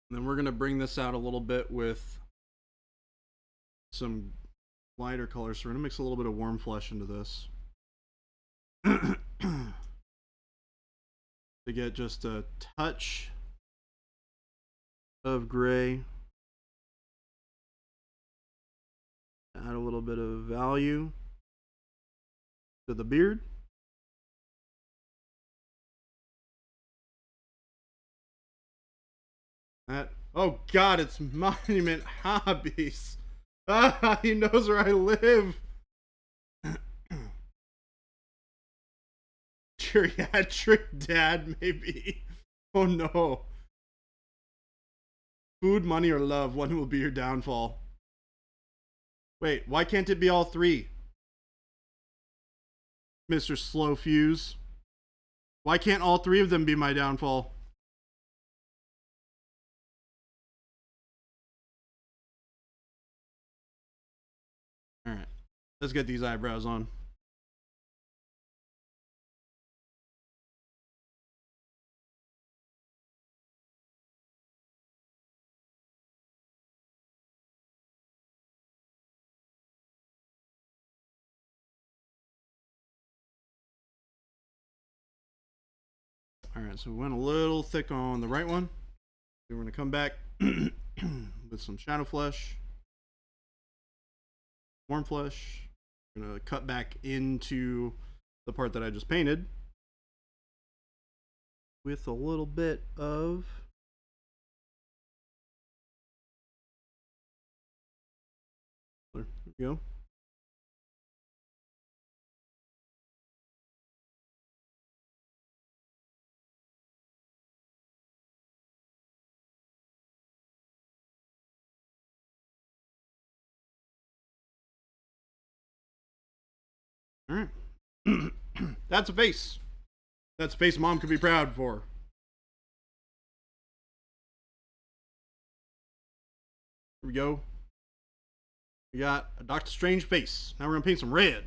A: And then we're going to bring this out a little bit with some lighter colors. So we're going to mix a little bit of warm flesh into this. To get just a touch of gray. Add a little bit of value to the beard. That, oh God, it's Monument Hobbies. Ah, he knows where I live. Geriatric dad, maybe. Oh no. Food, money, or love, one will be your downfall. Wait, why can't it be all three? Mr. Slow Fuse. Why can't all three of them be my downfall? Alright, let's get these eyebrows on. Alright, so we went a little thick on the right one. We're going to come back with some shadow flesh, warm flesh. We're going to cut back into the part that I just painted with a little bit of there we go. All right. That's a face. That's a face Mom could be proud for. Here we go. We got a Doctor Strange face. Now we're going to paint some red.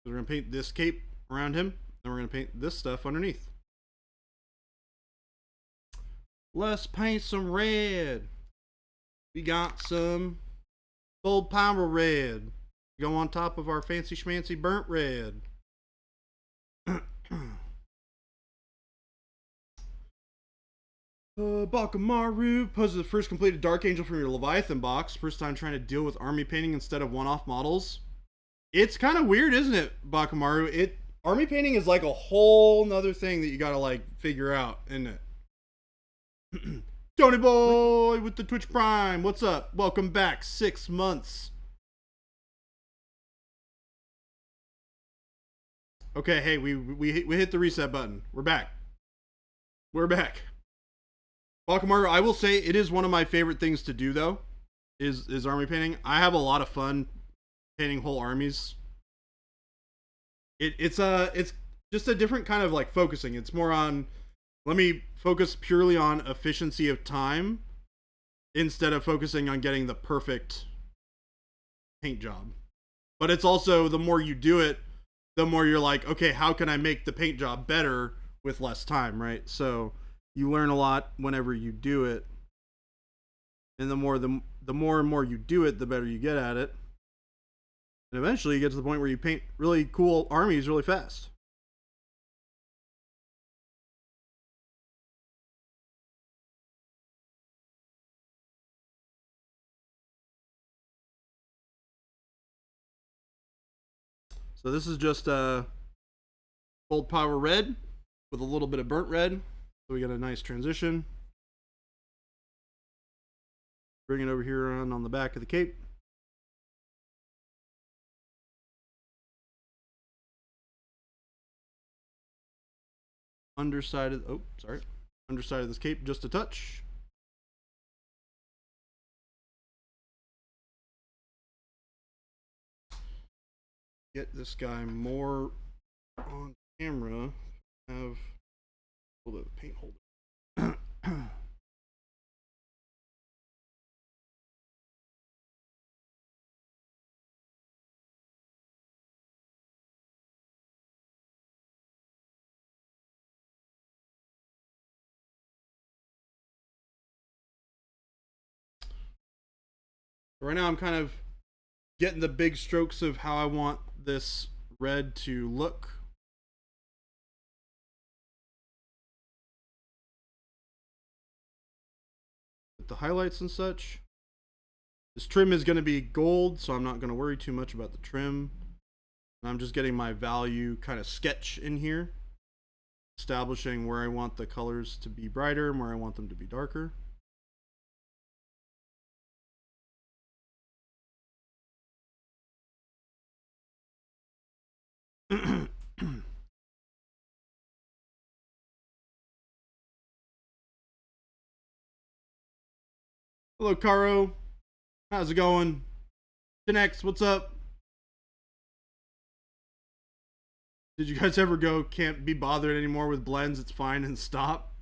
A: We're going to paint this cape around him. Then we're going to paint this stuff underneath. Let's paint some red. We got some bold power red. Go on top of our fancy schmancy burnt red. Bakamaru poses the first completed Dark Angel from your Leviathan box. First time trying to deal with army painting instead of one-off models. It's kind of weird, isn't it, Bakamaru? Army painting is like a whole nother thing that you gotta like figure out, isn't it? Tony Boy with the Twitch Prime. What's up? Welcome back. 6 months. Okay, hey, we hit the reset button. We're back. We're back. Bakamaru, I will say it is one of my favorite things to do though, is army painting. I have a lot of fun painting whole armies. It's just a different kind of like focusing. It's more on, let me focus purely on efficiency of time instead of focusing on getting the perfect paint job. But it's also, the more you do it, the more you're like, okay, how can I make the paint job better with less time, right? So you learn a lot whenever you do it. And the more and more you do it, the better you get at it. And eventually you get to the point where you paint really cool armies really fast. So this is just Bold Power Red with a little bit of burnt red. So we got a nice transition. Bring it over here on the back of the cape. Underside of, underside of this cape just a touch. Get this guy more on camera. Have a little bit of paint holder. Right now I'm kind of getting the big strokes of how I want this red to look. With the highlights and such. This trim is going to be gold, so I'm not going to worry too much about the trim. I'm just getting my value kind of sketch in here, establishing where I want the colors to be brighter and where I want them to be darker. Hello, Caro. How's it going? 10X, what's up? Did you guys ever go, can't be bothered anymore with blends, it's fine, and stop?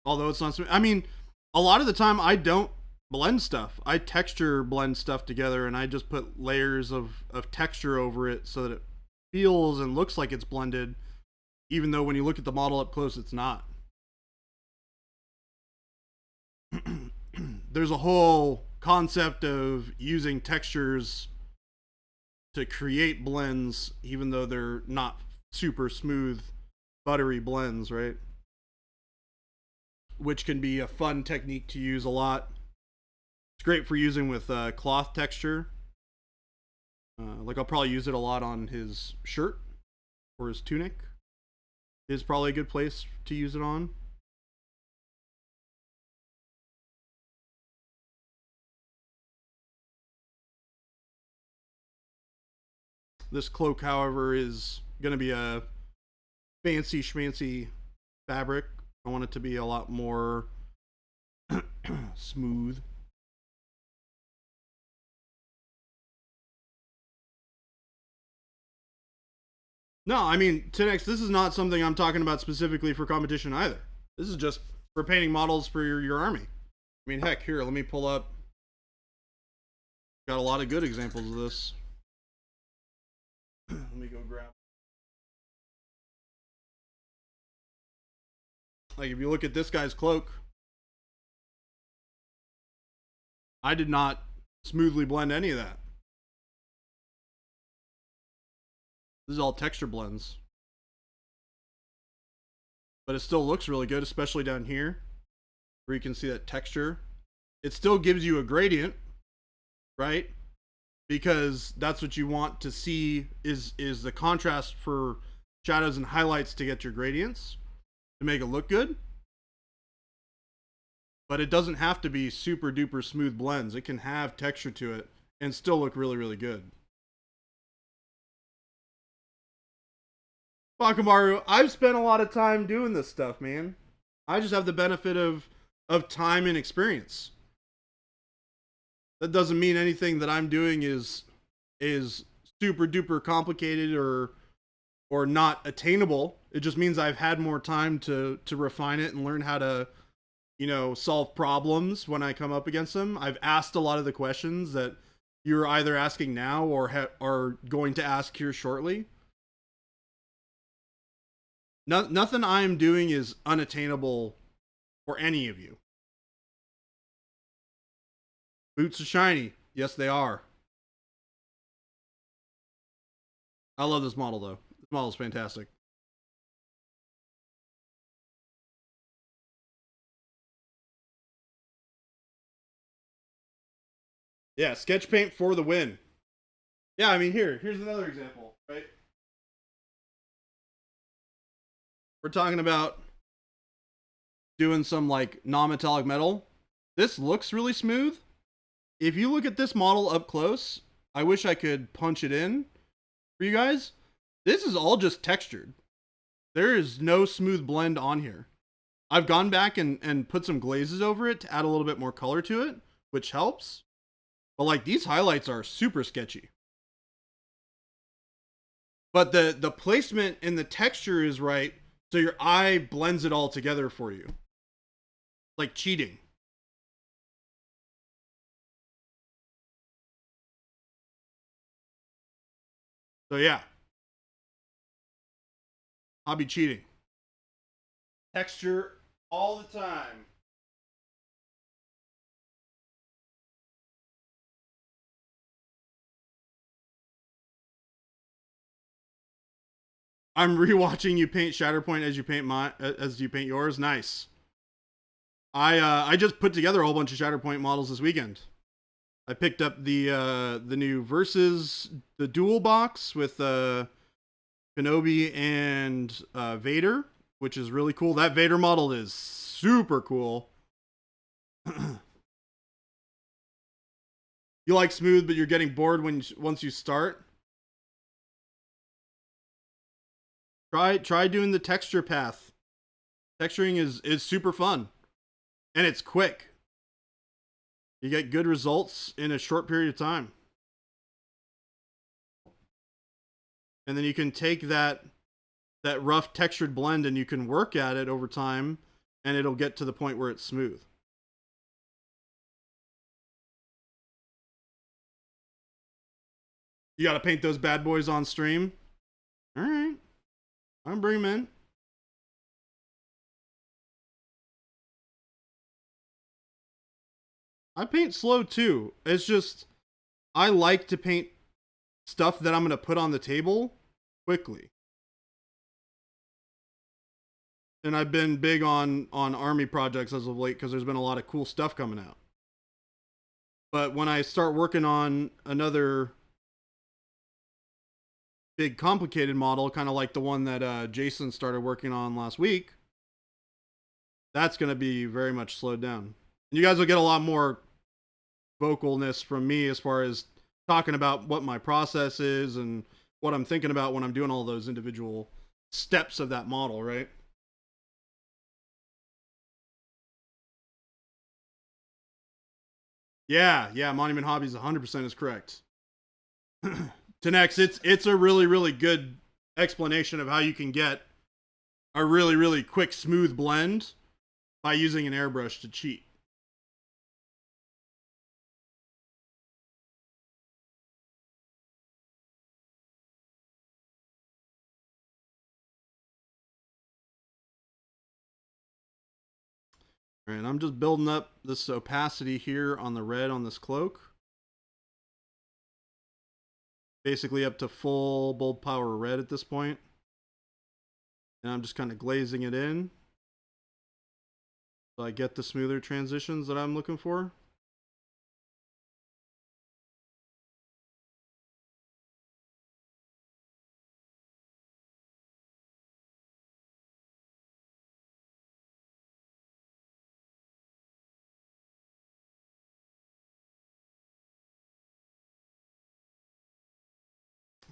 A: Although it's not, I mean, a lot of the time I don't blend stuff. I texture blend stuff together, and I just put layers of texture over it so that it feels and looks like it's blended, even though when you look at the model up close, it's not. There's a whole concept of using textures to create blends, even though they're not super smooth, buttery blends, right? Which can be a fun technique to use a lot. It's great for using with cloth texture. Like I'll probably use it a lot on his shirt or his tunic. Is probably a good place to use it on. This cloak, however, is going to be a fancy schmancy fabric. I want it to be a lot more smooth. No, I mean, 10x, this is not something I'm talking about specifically for competition either. This is just for painting models for your army. I mean, heck, here, let me pull up. Got a lot of good examples of this. Let me go grab. Like, if you look at this guy's cloak, I did not smoothly blend any of that. This is all texture blends. But it still looks really good, especially down here, where you can see that texture. It still gives you a gradient, right? Because that's what you want to see is the contrast for shadows and highlights to get your gradients, to make it look good. But it doesn't have to be super duper smooth blends. It can have texture to it and still look really, really good. Bakamaru, I've spent a lot of time doing this stuff, man. I just have the benefit of time and experience. That doesn't mean anything that I'm doing is super duper complicated or not attainable. It just means I've had more time to refine it and learn how to, you know, solve problems when I come up against them. I've asked a lot of the questions that you're either asking now or are going to ask here shortly. Nothing I'm doing is unattainable for any of you. Boots are shiny. Yes, they are. I love this model, though. This model is fantastic. Yeah, sketch paint for the win. Yeah, I mean, here's another example, right? We're talking about doing some like non-metallic metal. This looks really smooth. If you look at this model up close, I wish I could punch it in for you guys. This is all just textured. There is no smooth blend on here. I've gone back and put some glazes over it to add a little bit more color to it, which helps. But like these highlights are super sketchy. But the placement and the texture is right, so your eye blends it all together for you. Like cheating. So yeah. Hobby cheating. Texture all the time. I'm rewatching you paint Shatterpoint as you paint yours. Nice. I just put together a whole bunch of Shatterpoint models this weekend. I picked up the new Versus the dual box with Kenobi and Vader, which is really cool. That Vader model is super cool. You like smooth, but you're getting bored once you start. Try doing the texture path. Texturing is super fun, and it's quick. You get good results in a short period of time, and then you can take that rough textured blend and you can work at it over time, and it'll get to the point where it's smooth. You got to paint those bad boys on stream. All right, I'm bringing them in. I paint slow too. It's just I like to paint stuff that I'm going to put on the table quickly. And I've been big on army projects as of late because there's been a lot of cool stuff coming out. But when I start working on another big complicated model, kind of like the one that Jason started working on last week, that's going to be very much slowed down. And you guys will get a lot more vocalness from me as far as talking about what my process is and what I'm thinking about when I'm doing all those individual steps of that model, right? Yeah, Monument Hobbies 100% is correct. 10x, it's a really, really good explanation of how you can get a really, really quick, smooth blend by using an airbrush to cheat. All right, I'm just building up this opacity here on the red on this cloak. Basically up to full bold power red at this point. And I'm just kind of glazing it in so I get the smoother transitions that I'm looking for.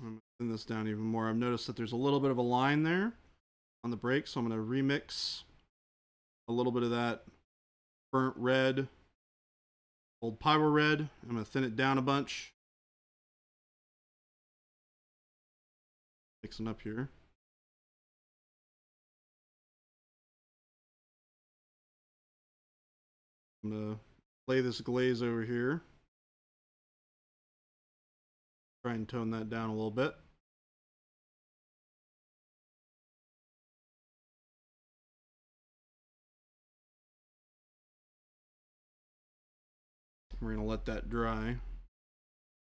A: I'm thin this down even more. I've noticed that there's a little bit of a line there on the break, so I'm going to remix a little bit of that burnt red, old power red. I'm going to thin it down a bunch. Mixing up here. I'm going to lay this glaze over here. Try and tone that down a little bit. We're going to let that dry.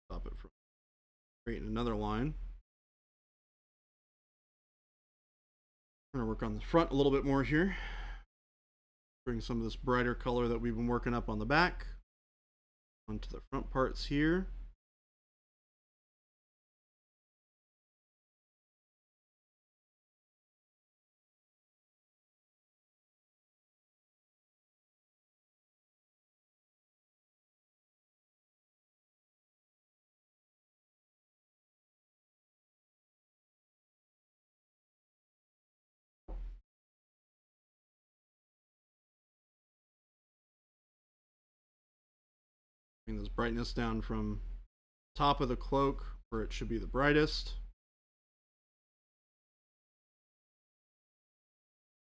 A: Stop it from creating another line. I'm going to work on the front a little bit more here. Bring some of this brighter color that we've been working up on the back onto the front parts here. Bring this brightness down from top of the cloak where it should be the brightest.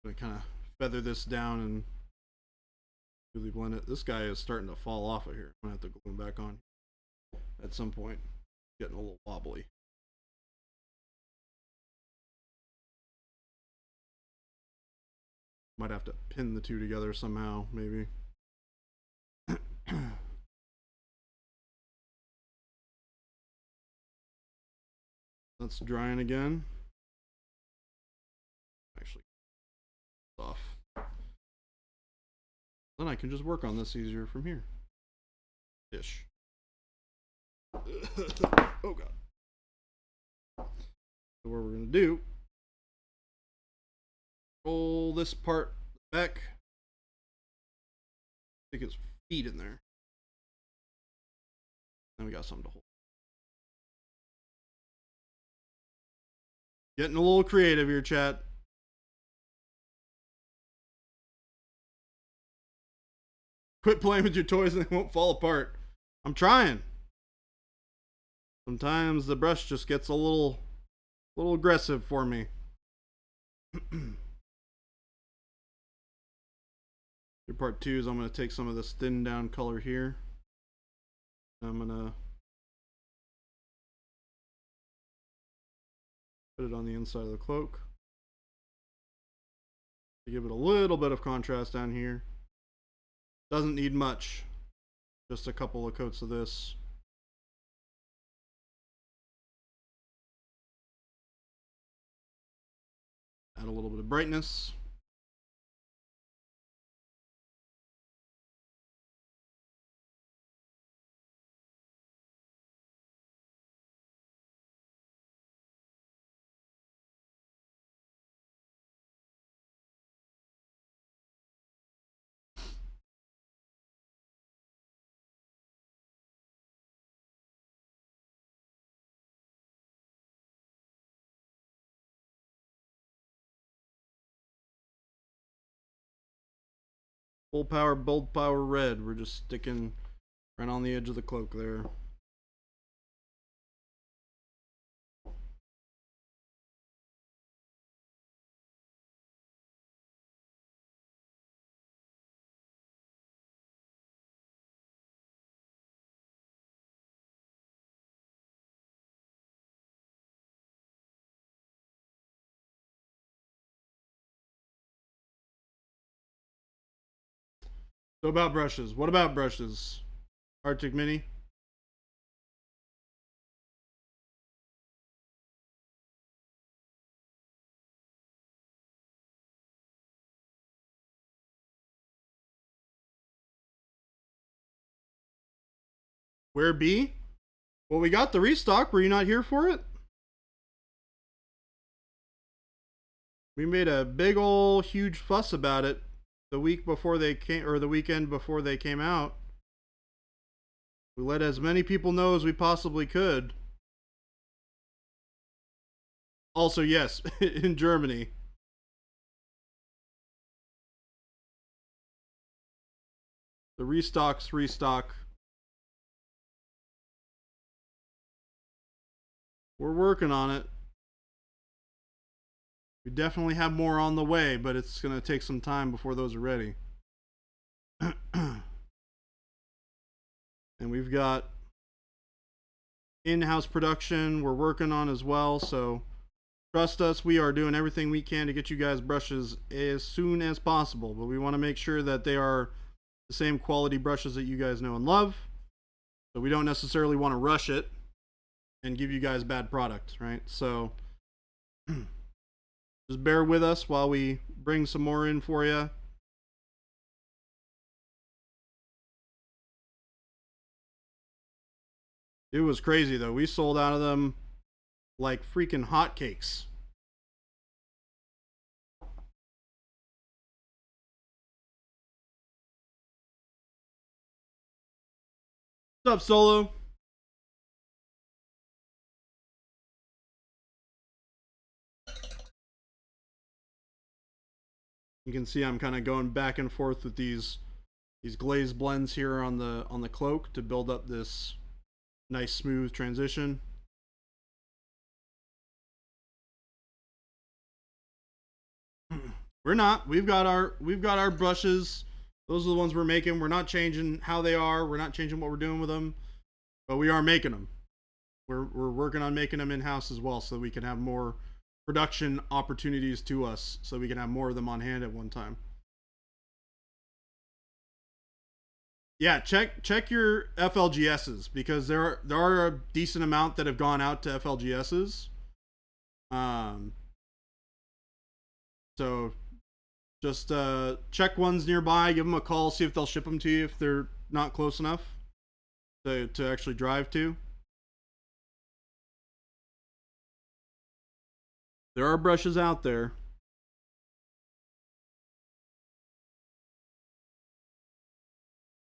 A: I'm gonna kind of feather this down and really blend it. This guy is starting to fall off of here. I'm gonna have to glue him back on at some point. Getting a little wobbly. Might have to pin the two together somehow, maybe. That's drying again. Actually, off. Then I can just work on this easier from here. Ish. Oh god. So what we're gonna do, roll this part back. Stick his feet in there. Then we got something to hold. Getting a little creative here, chat. Quit playing with your toys and they won't fall apart. I'm trying. Sometimes the brush just gets a little aggressive for me. Your part two is I'm going to take some of this thin down color here. I'm going to put it on the inside of the cloak to give it a little bit of contrast down here. Doesn't need much, just a couple of coats of this. Add a little bit of brightness. Full power, bold power red. We're just sticking right on the edge of the cloak there. So about brushes. What about brushes? Arctic Mini? Where B? Well, we got the restock. Were you not here for it? We made a big ol' huge fuss about it the week before they came, or the weekend before they came out. We let as many people know as we possibly could. Also, yes, in Germany. The restocks restock. We're working on it. We definitely have more on the way, but it's going to take some time before those are ready. And we've got in-house production we're working on as well, so trust us, we are doing everything we can to get you guys brushes as soon as possible, but we want to make sure that they are the same quality brushes that you guys know and love. So we don't necessarily want to rush it and give you guys bad product, right? So just bear with us while we bring some more in for you. It was crazy though. We sold out of them like freaking hotcakes. What's up, Solo? You can see I'm kind of going back and forth with these glaze blends here on the cloak to build up this nice smooth transition. We're not. We've got our brushes. Those are the ones we're making. We're not changing how they are. We're not changing what we're doing with them, but we are making them. We're working on making them in house as well, so that we can have more production opportunities to us, so we can have more of them on hand at one time. Yeah, check your FLGSs, because there are a decent amount that have gone out to FLGSs. So just check ones nearby, give them a call, see if they'll ship them to you if they're not close enough to actually drive to. There are brushes out there.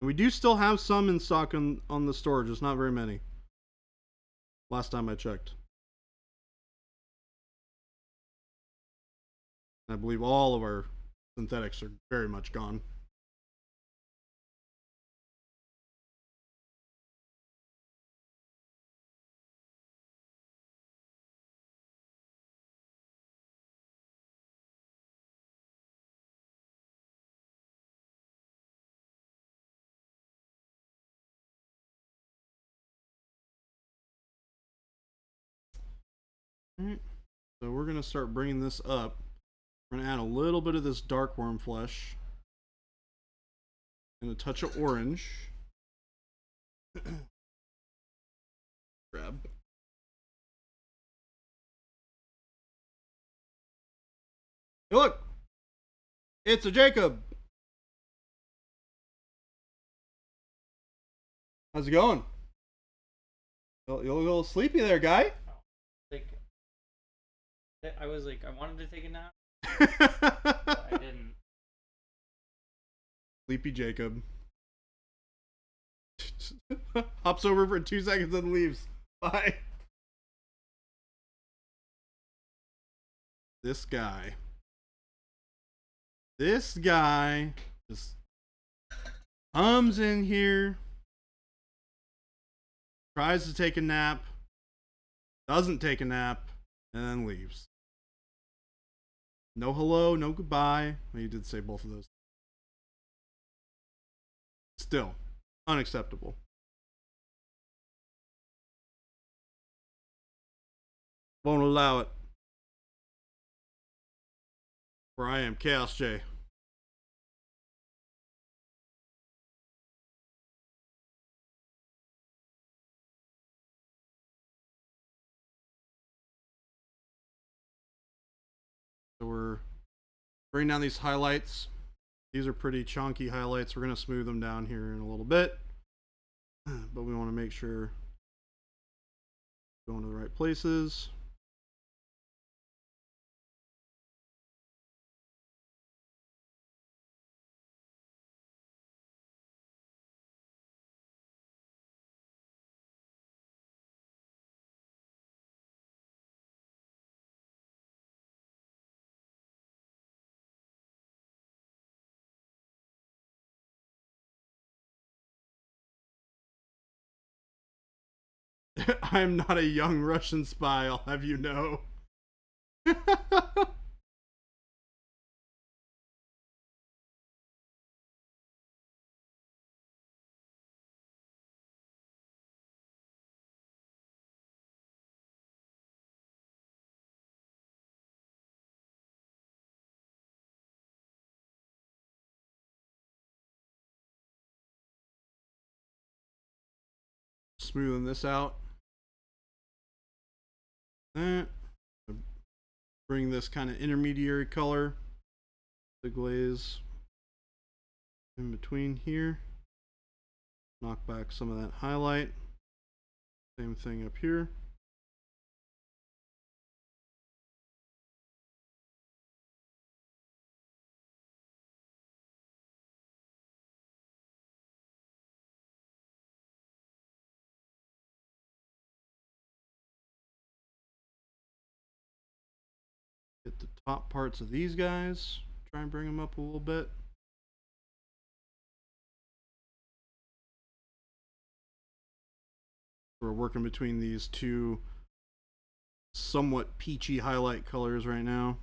A: We do still have some in stock on the store, just not very many. Last time I checked. I believe all of our synthetics are very much gone. Alright, so we're going to start bringing this up. We're going to add a little bit of this dark worm flesh and a touch of orange. Grab. Hey, look! It's a Jacob! How's it going? You're a little sleepy there, guy?
B: Like, I was like, I wanted to take a nap, but I didn't.
A: Sleepy Jacob. Hops over for 2 seconds and leaves. Bye. This guy just comes in here, tries to take a nap, doesn't take a nap, and then leaves. No hello, no goodbye. Well, you did say both of those. Still, unacceptable. Won't allow it. Where I am, Chaos J. So we're bringing down these highlights. These are pretty chunky highlights. We're going to smooth them down here in a little bit. But we want to make sure going to the right places. I'm not a young Russian spy, I'll have you know. Smoothing this out. Bring this kind of intermediary color, the glaze in between here. Knock back some of that highlight. Same thing up here. Get the top parts of these guys. Try and bring them up a little bit. We're working between these two somewhat peachy highlight colors right now.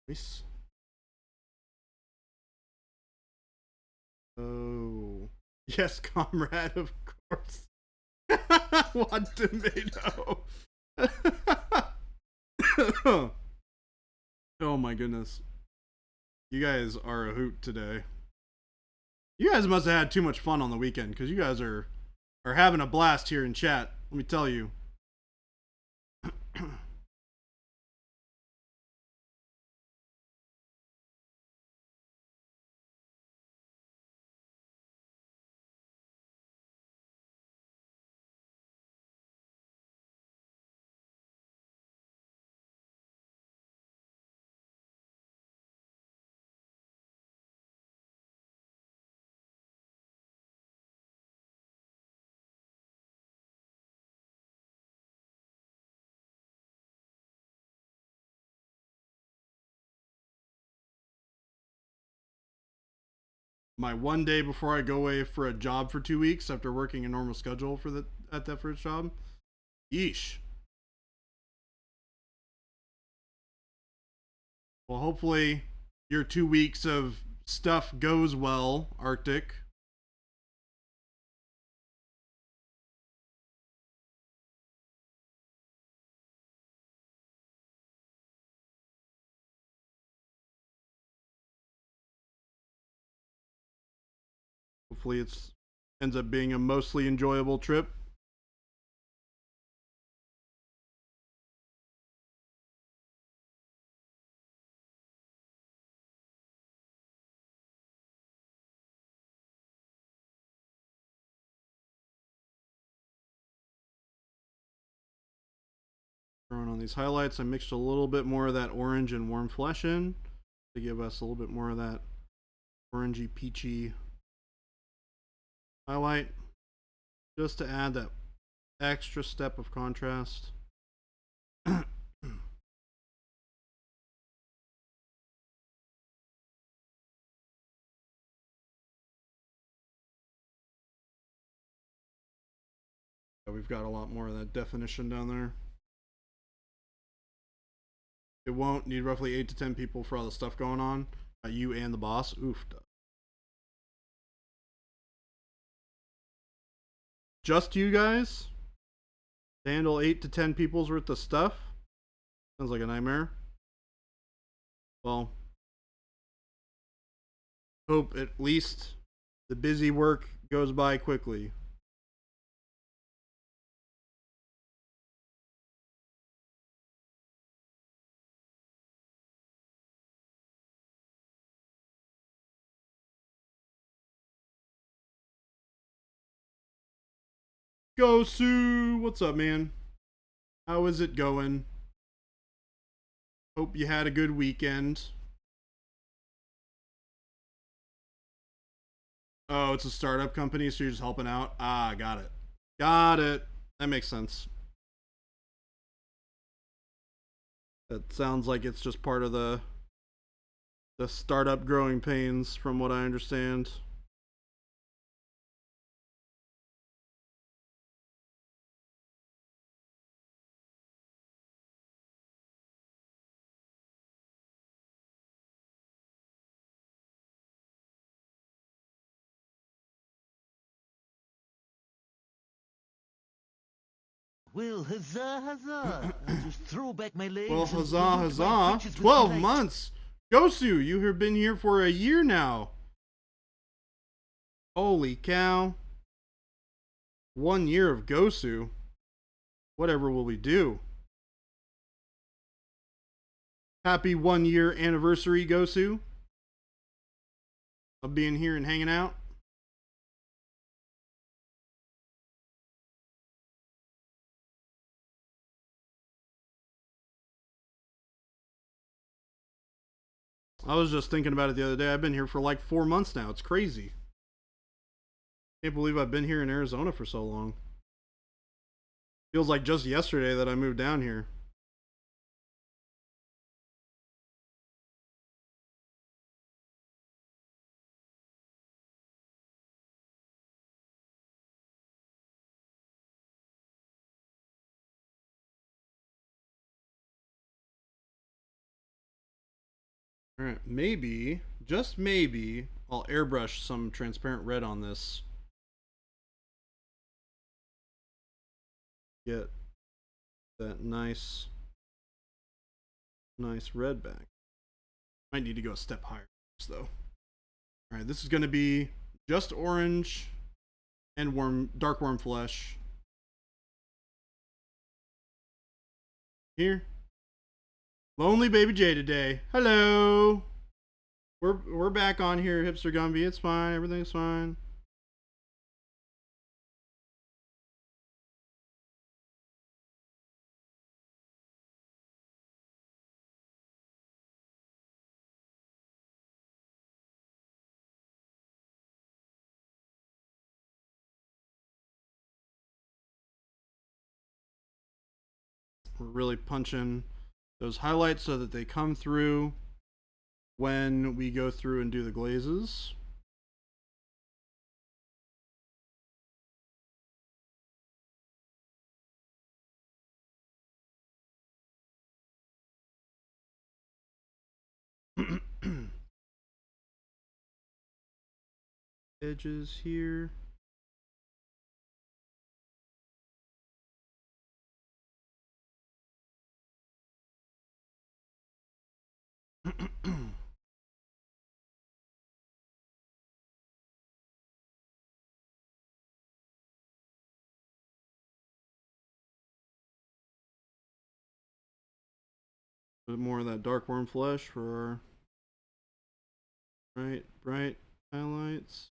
A: Nice. Oh, yes, comrade, of course. What tomato? Oh my goodness. You guys are a hoot today. You guys must have had too much fun on the weekend, because you guys are having a blast here in chat. Let me tell you. My one day before I go away for a job for 2 weeks after working a normal schedule for at that first job. Yeesh. Well, hopefully your 2 weeks of stuff goes well, Arctic. Hopefully it's ends up being a mostly enjoyable trip. Throwing on these highlights, I mixed a little bit more of that orange and warm flesh in to give us a little bit more of that orangey peachy highlight, just to add that extra step of contrast. We've got a lot more of that definition down there. It won't need roughly 8 to 10 people for all the stuff going on. You and the boss. Oof. just you guys to handle 8 to 10 people's worth of stuff. Sounds like a nightmare. Well, hope at least the busy work goes by quickly. Go Sue, what's up, man? How is it going? Hope you had a good weekend. Oh, it's a startup company, so you're just helping out? Ah, got it. Got it. That makes sense. That sounds like it's just part of the startup growing pains, from what I understand.
C: Well, huzzah, huzzah! I'll just throw back my legs.
A: Well,
C: and
A: huzzah,
C: look at my
A: huzzah.
C: pictures with
A: 12
C: delight.
A: months. Gosu, you have been here for a year now. Holy cow. 1 year of Gosu. Whatever will we do? Happy 1 year anniversary, Gosu. Of being here and hanging out. I was just thinking about it the other day. I've been here for like 4 months now. It's crazy. Can't believe I've been here in Arizona for so long. Feels like just yesterday that I moved down here. Alright, maybe, just maybe, I'll airbrush some transparent red on this. Get that nice red back. Might need to go a step higher though. Alright, this is going to be just orange and dark worm flesh. Here. Lonely Baby J today. Hello. We're back on here, Hipster Gumby. It's fine. Everything's fine. We're really punching those highlights so that they come through when we go through and do the glazes. Edges here. Bit more of that dark worm flesh for our bright highlights.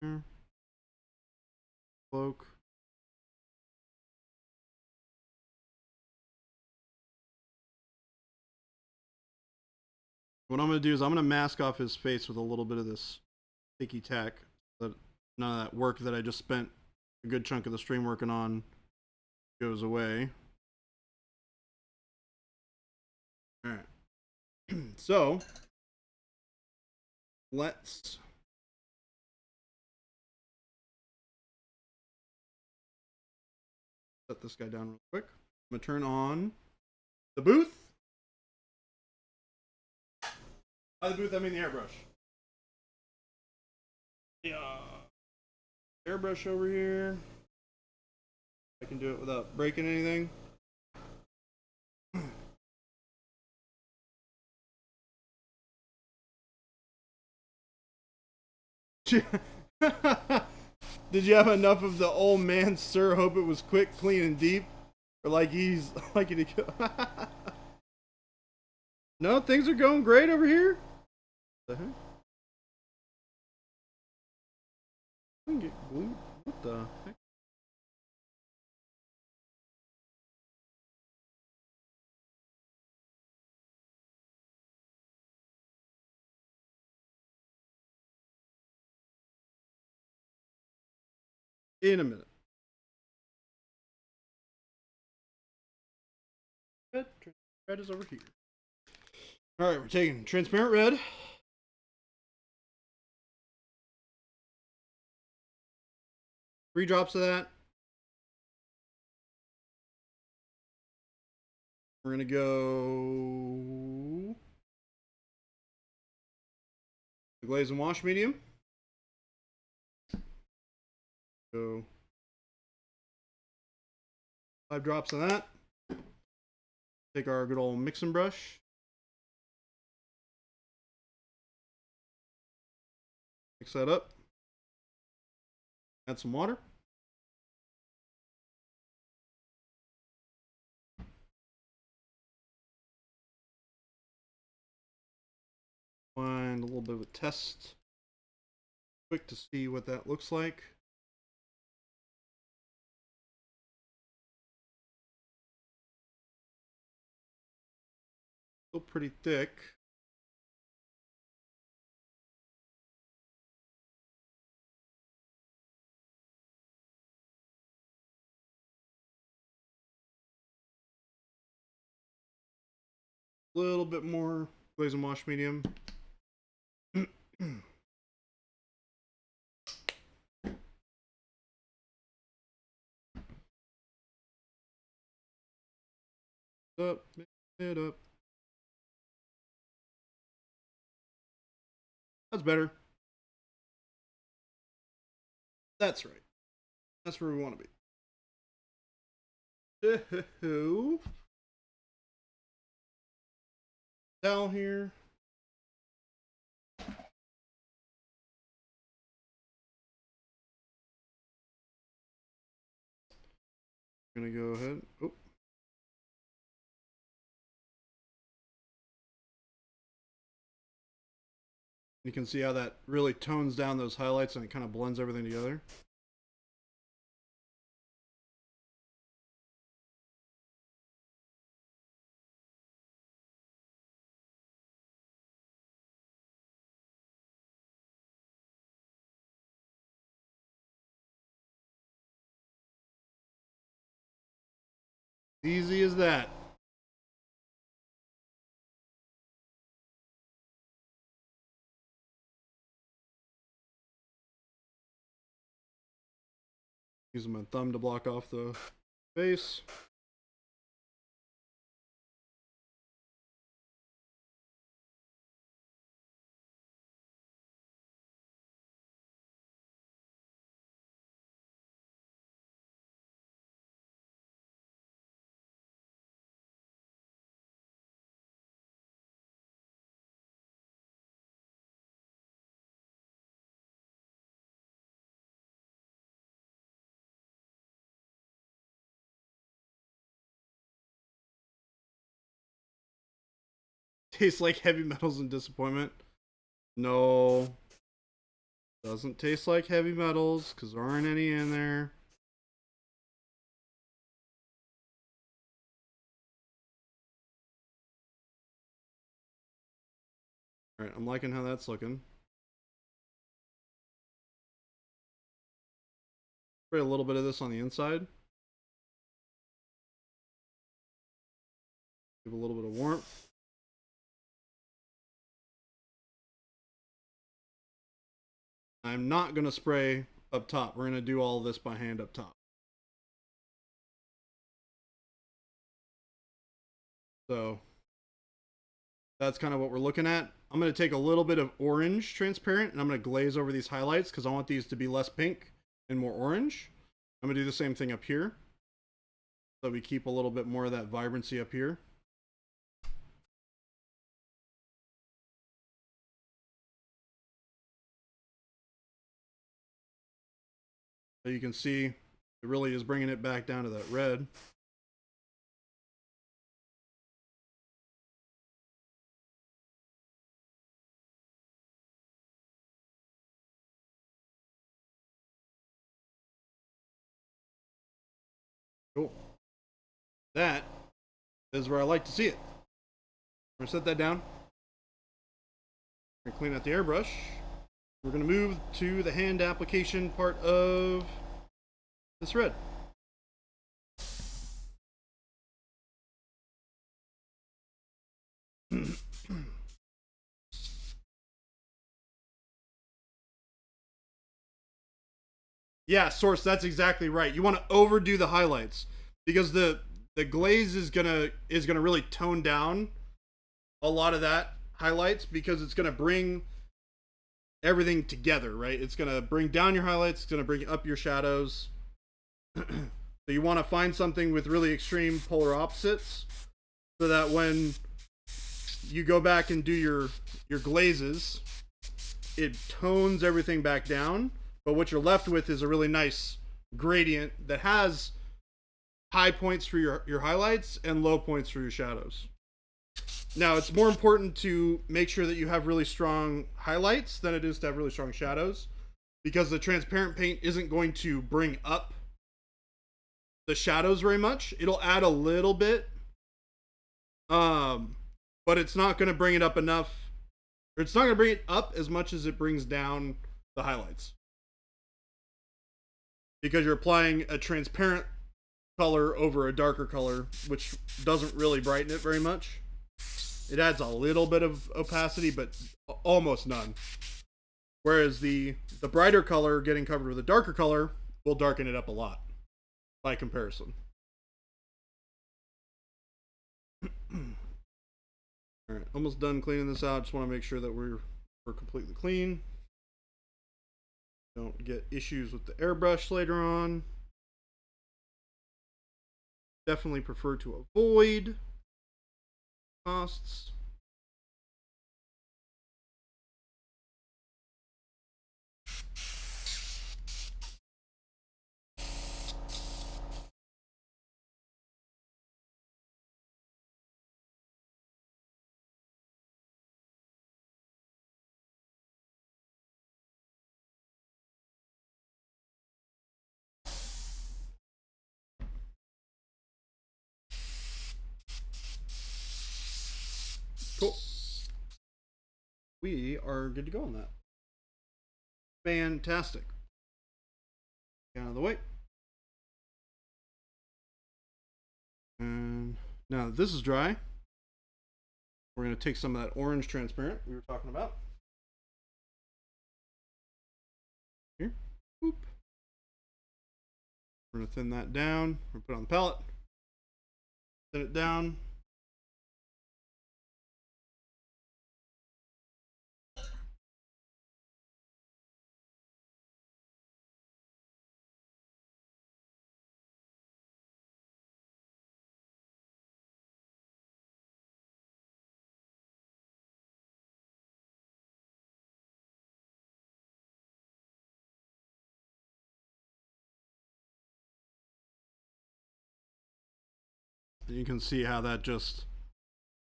A: Here. Cloak. What I'm going to do is I'm going to mask off his face with a little bit of this sticky tack, so that none of that work that I just spent a good chunk of the stream working on goes away. Alright. So, let's set this guy down real quick. I'm going to turn on the booth. By the booth, I mean the airbrush. Yeah. Airbrush over here. I can do it without breaking anything. Did you have enough of the old man, sir? Hope it was quick, clean, and deep? Or like he's like you to kill? No, things are going great over here. The heck? I can get glued. What the heck? In a minute. Red is over here. All right, we're taking transparent red. Three drops of that. We're gonna go the glaze and wash medium. Go 5 drops of that. Take our good old mixing brush. Mix that up. Add some water. Find a little bit of a test. Quick to see what that looks like. Still pretty thick. A little bit more glaze and wash medium. Mix it up. That's better. That's right. That's where we want to be. Towel here. I'm gonna go ahead. Oh. You can see how that really tones down those highlights and it kind of blends everything together. Easy as that. Using my thumb to block off the face. Tastes like heavy metals and disappointment. No. Doesn't taste like heavy metals because there aren't any in there. Alright, I'm liking how that's looking. Spray a little bit of this on the inside. Give a little bit of warmth. I'm not going to spray up top. We're going to do all of this by hand up top. So that's kind of what we're looking at. I'm going to take a little bit of orange transparent and I'm going to glaze over these highlights because I want these to be less pink and more orange. I'm going to do the same thing up here. so we keep a little bit more of that vibrancy up here. So you can see it really is bringing it back down to that red. Cool. That is where I like to see it. I'm going to set that down. We're going to clean out the airbrush. We're going to move to the hand application part of this red. Yeah, Source, that's exactly right. You want to overdo the highlights because the glaze is gonna really tone down a lot of that highlights because it's gonna bring everything together, right? It's gonna bring down your highlights, it's gonna bring up your shadows. So you want to find something with really extreme polar opposites so that when you go back and do your glazes, it tones everything back down. But what you're left with is a really nice gradient that has high points for your highlights and low points for your shadows. Now, it's more important to make sure that you have really strong highlights than it is to have really strong shadows, because the transparent paint isn't going to bring up the shadows very much. It'll add a little bit, but it's not going to bring it up enough, or it's not going to bring it up as much as it brings down the highlights. Because you're applying a transparent color over a darker color, which doesn't really brighten it very much. It adds a little bit of opacity, but almost none. Whereas the brighter color getting covered with a darker color will darken it up a lot by comparison. All right, almost done cleaning this out. Just want to make sure that we're completely clean. Don't get issues with the airbrush later on. Definitely prefer to avoid costs. Cool. We are good to go on that. Fantastic. Get out of the way. And now that this is dry, we're going to take some of that orange transparent we were talking about. Here. Boop. We're going to thin that down. We're going to put it on the palette. Thin it down. And you can see how that just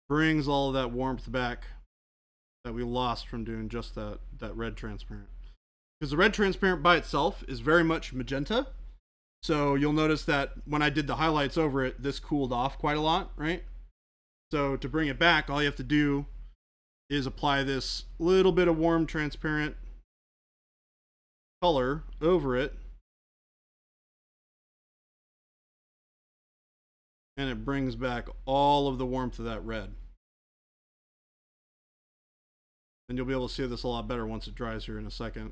A: brings all of that warmth back that we lost from doing just that red transparent. Because the red transparent by itself is very much magenta. So you'll notice that when I did the highlights over it, this cooled off quite a lot, right? So to bring it back, all you have to do is apply this little bit of warm transparent color over it. And it brings back all of the warmth of that red. And you'll be able to see this a lot better once it dries here in a second.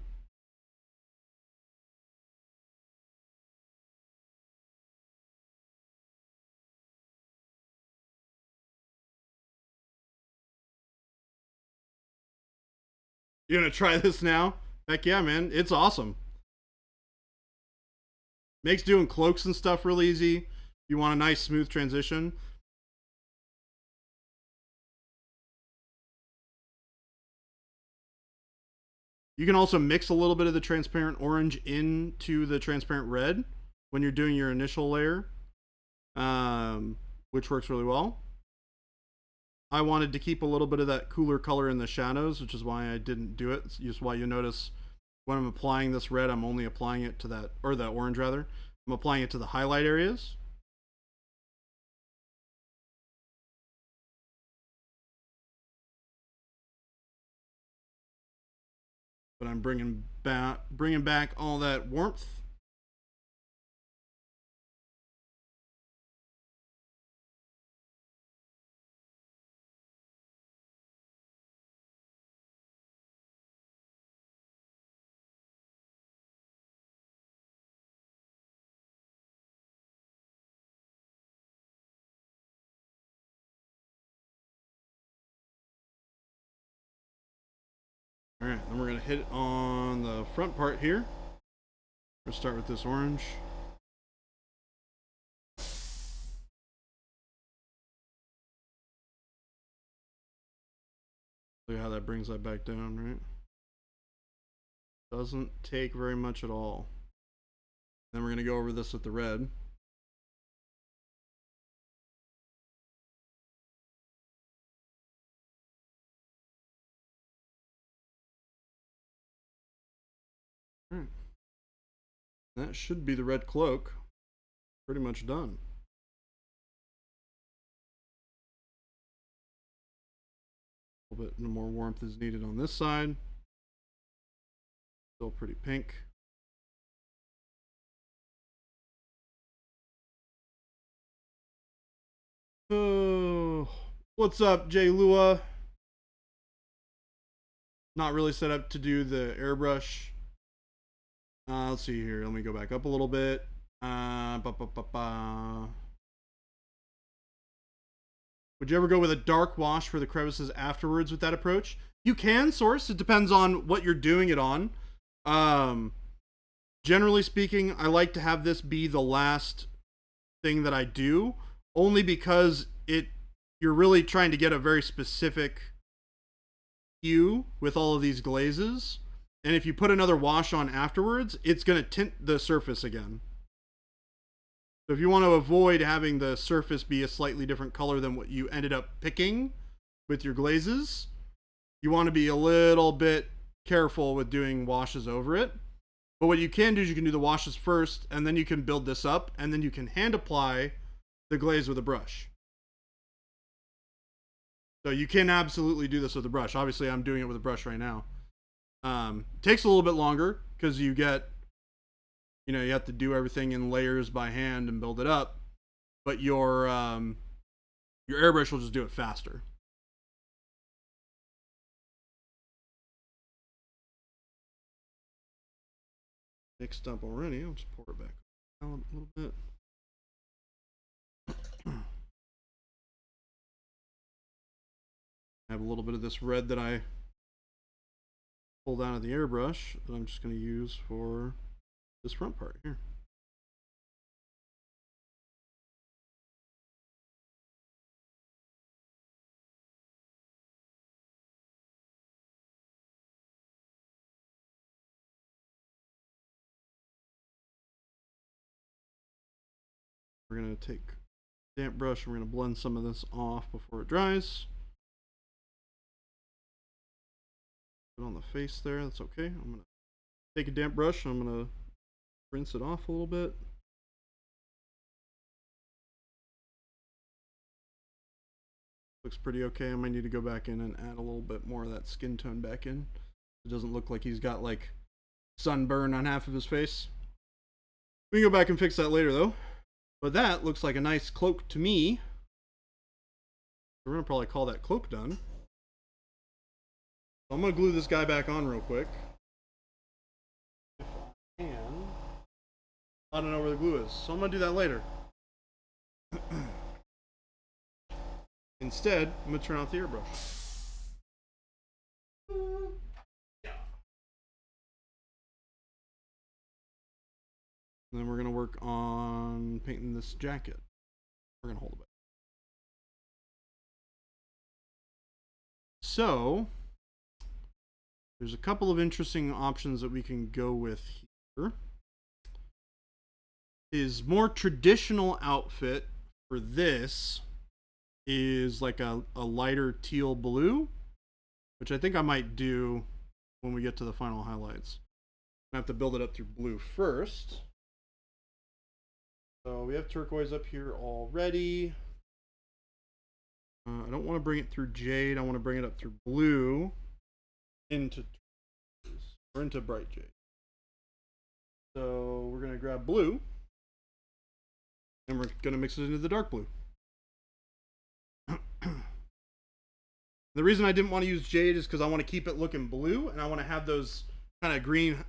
A: You're gonna try this now? Heck yeah, man. It's awesome. Makes doing cloaks and stuff really easy. You want a nice smooth transition. You can also mix a little bit of the transparent orange into the transparent red when you're doing your initial layer, which works really well. I wanted to keep a little bit of that cooler color in the shadows, which is why I didn't do it. It's just why you notice when I'm applying this red, I'm only applying it to that, or the orange rather. I'm applying it to the highlight areas. But I'm bringing back all that warmth. All right, then we're gonna hit on the front part here. We'll start with this orange. See how that brings that back down, right? Doesn't take very much at all. Then we're gonna go over this with the red. All right. That should be the red cloak. Pretty much done. A little bit more warmth is needed on this side. Still pretty pink. Oh, what's up, Jay Lua? Not really set up to do the airbrush. Let's see here. Let me go back up a little bit. Would you ever go with a dark wash for the crevices afterwards with that approach? You can, Source. It depends on what you're doing it on. Generally speaking, I like to have this be the last thing that I do, only because you're really trying to get a very specific hue with all of these glazes. And if you put another wash on afterwards, it's going to tint the surface again. So if you want to avoid having the surface be a slightly different color than what you ended up picking with your glazes, you want to be a little bit careful with doing washes over it. But what you can do is you can do the washes first, and then you can build this up, and then you can hand apply the glaze with a brush. So you can absolutely do this with a brush. Obviously, I'm doing it with a brush right now. Takes a little bit longer because you have to do everything in layers by hand and build it up, but your airbrush will just do it faster. Mixed up already. I'll just pour it back down a little bit. I have a little bit of this red that I pulled out of the airbrush that I'm just going to use for this front part here. We're going to take a damp brush and we're going to blend some of this off before it dries. Put it on the face there, that's okay. I'm going to take a damp brush and I'm going to rinse it off a little bit. Looks pretty okay. I might need to go back in and add a little bit more of that skin tone back in. It doesn't look like he's got like sunburn on half of his face. We can go back and fix that later though. But that looks like a nice cloak to me. We're gonna probably call that cloak done. So I'm gonna glue this guy back on real quick. If I can. I don't know where the glue is, so I'm gonna do that later. Instead, I'm gonna turn off the airbrush. And then we're gonna work on painting this jacket. We're gonna hold it back. So there's a couple of interesting options that we can go with here. His more traditional outfit for this is like a lighter teal blue, which I think I might do when we get to the final highlights. I have to build it up through blue first. So we have turquoise up here already. I don't want to bring it through jade. I want to bring it up through blue into turquoise, or into bright jade. So we're going to grab blue and we're going to mix it into the dark blue. The reason I didn't want to use jade is because I want to keep it looking blue and I want to have those kind of green,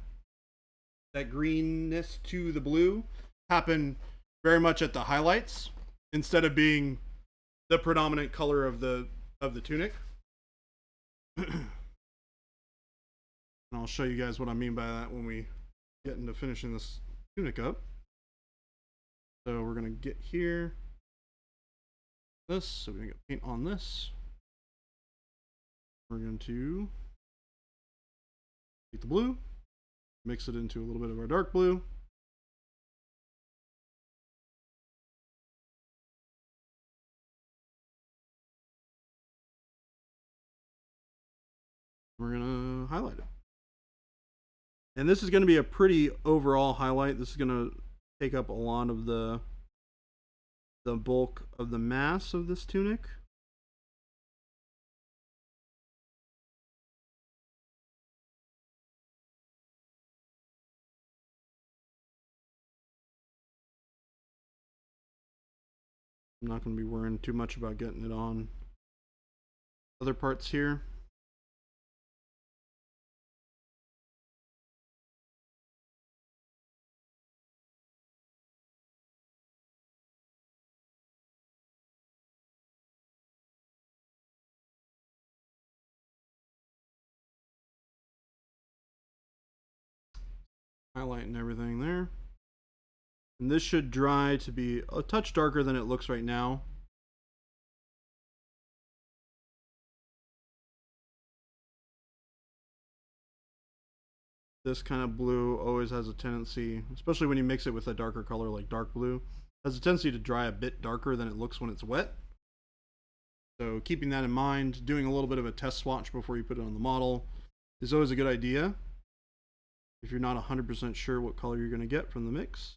A: that greenness to the blue happen very much at the highlights instead of being the predominant color of the tunic. And I'll show you guys what I mean by that when we get into finishing this tunic up. So we're gonna get here, this, so we're gonna get paint on this. We're going to take the blue, mix it into a little bit of our dark blue. We're going to highlight it. And this is going to be a pretty overall highlight. This is going to take up a lot of the bulk of the mass of this tunic. I'm not going to be worrying too much about getting it on other parts here. Highlighting everything there. And this should dry to be a touch darker than it looks right now. This kind of blue always has a tendency, especially when you mix it with a darker color like dark blue, has a tendency to dry a bit darker than it looks when it's wet. So keeping that in mind, doing a little bit of a test swatch before you put it on the model is always a good idea if you're not 100% sure what color you're going to get from the mix.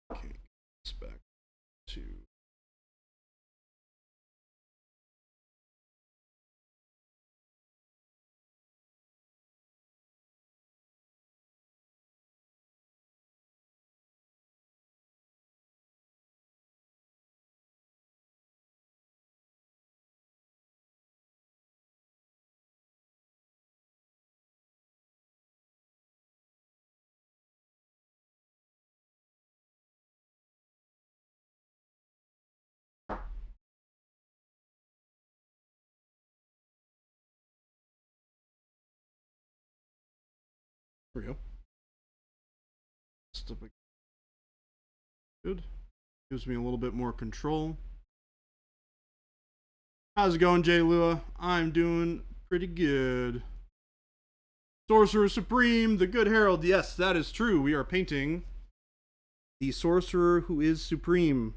A: Okay, it's back to there we go. Good. Gives me a little bit more control. How's it going, Jay Lua? I'm doing pretty good. Sorcerer Supreme, the Good Herald. Yes, that is true. We are painting the Sorcerer who is supreme.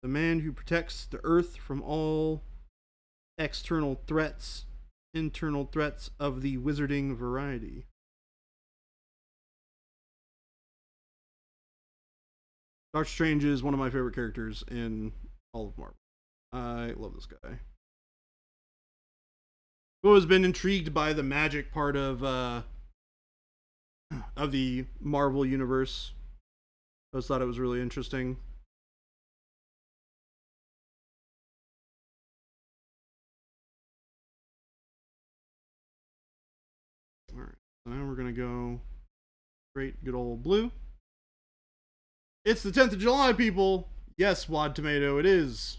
A: The man who protects the earth from all external threats, internal threats of the wizarding variety. Doctor Strange is one of my favorite characters in all of Marvel. I love this guy. Who has been intrigued by the magic part of the Marvel universe. I just thought it was really interesting. All right, so now we're gonna go straight good old blue. It's the 10th of July, people. Yes, Wad Tomato, it is.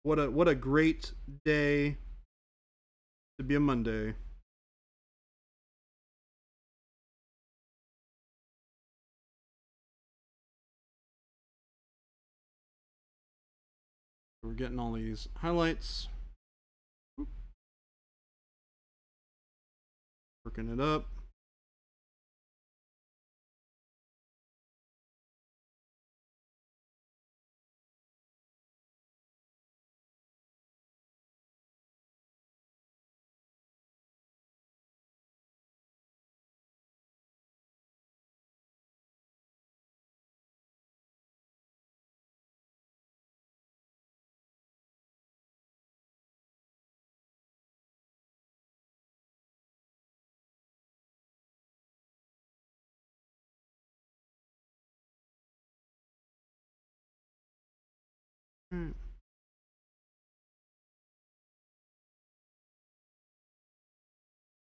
A: What a great day to be a Monday. We're getting all these highlights. Working it up.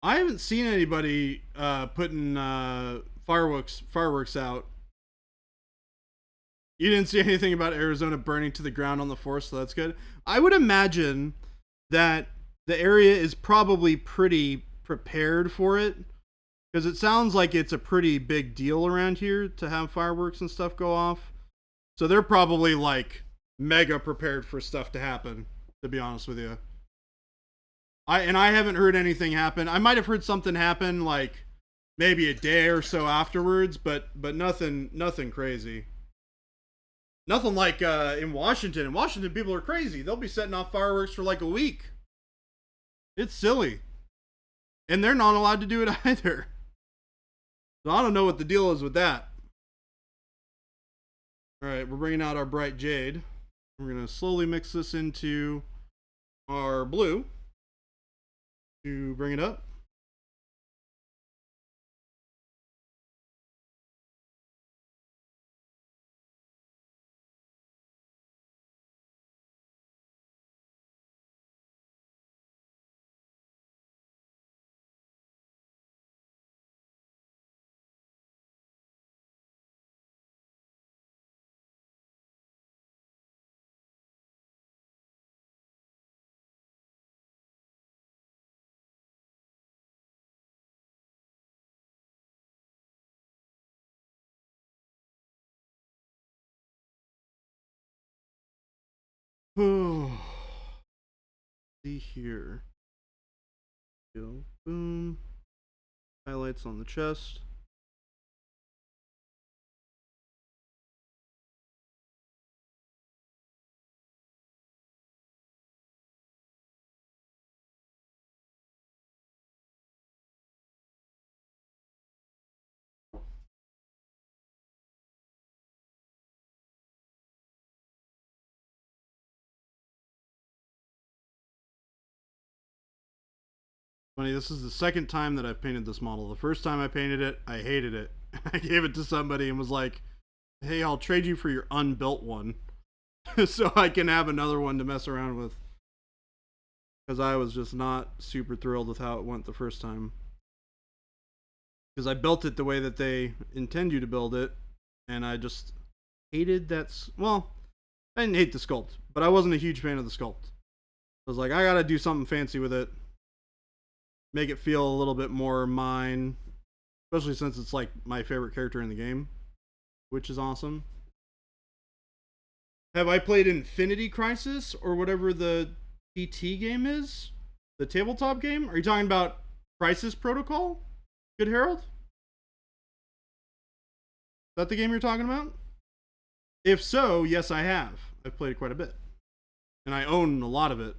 A: I haven't seen anybody putting fireworks out. You didn't see anything about Arizona burning to the ground on the 4th, so that's good. I would imagine that the area is probably pretty prepared for it, because it sounds like it's a pretty big deal around here to have fireworks and stuff go off. So they're probably like mega prepared for stuff to happen, to be honest with you. I haven't heard anything happen. I might have heard something happen like maybe a day or so afterwards, but nothing crazy. Nothing like in Washington. In Washington, people are crazy. They'll be setting off fireworks for like a week. It's silly. And they're not allowed to do it either. So I don't know what the deal is with that. Alright, we're bringing out our bright jade. We're going to slowly mix this into our blue to bring it up. See here. Go. Boom. Highlights on the chest. Funny, this is the second time that I've painted this model. The first time I painted it, I hated it. I gave it to somebody and was like, hey, I'll trade you for your unbuilt one so I can have another one to mess around with. Because I was just not super thrilled with how it went the first time. Because I built it the way that they intend you to build it, and I just hated that. Well, I didn't hate the sculpt, but I wasn't a huge fan of the sculpt. I was like, I gotta do something fancy with it. Make it feel a little bit more mine, especially since it's like my favorite character in the game, which is awesome. Have I played Infinity Crisis or whatever the PT game is? The tabletop game? Are you talking about Crisis Protocol? Good Harold? Is that the game you're talking about? If so, yes, I have. I've played it quite a bit. And I own a lot of it.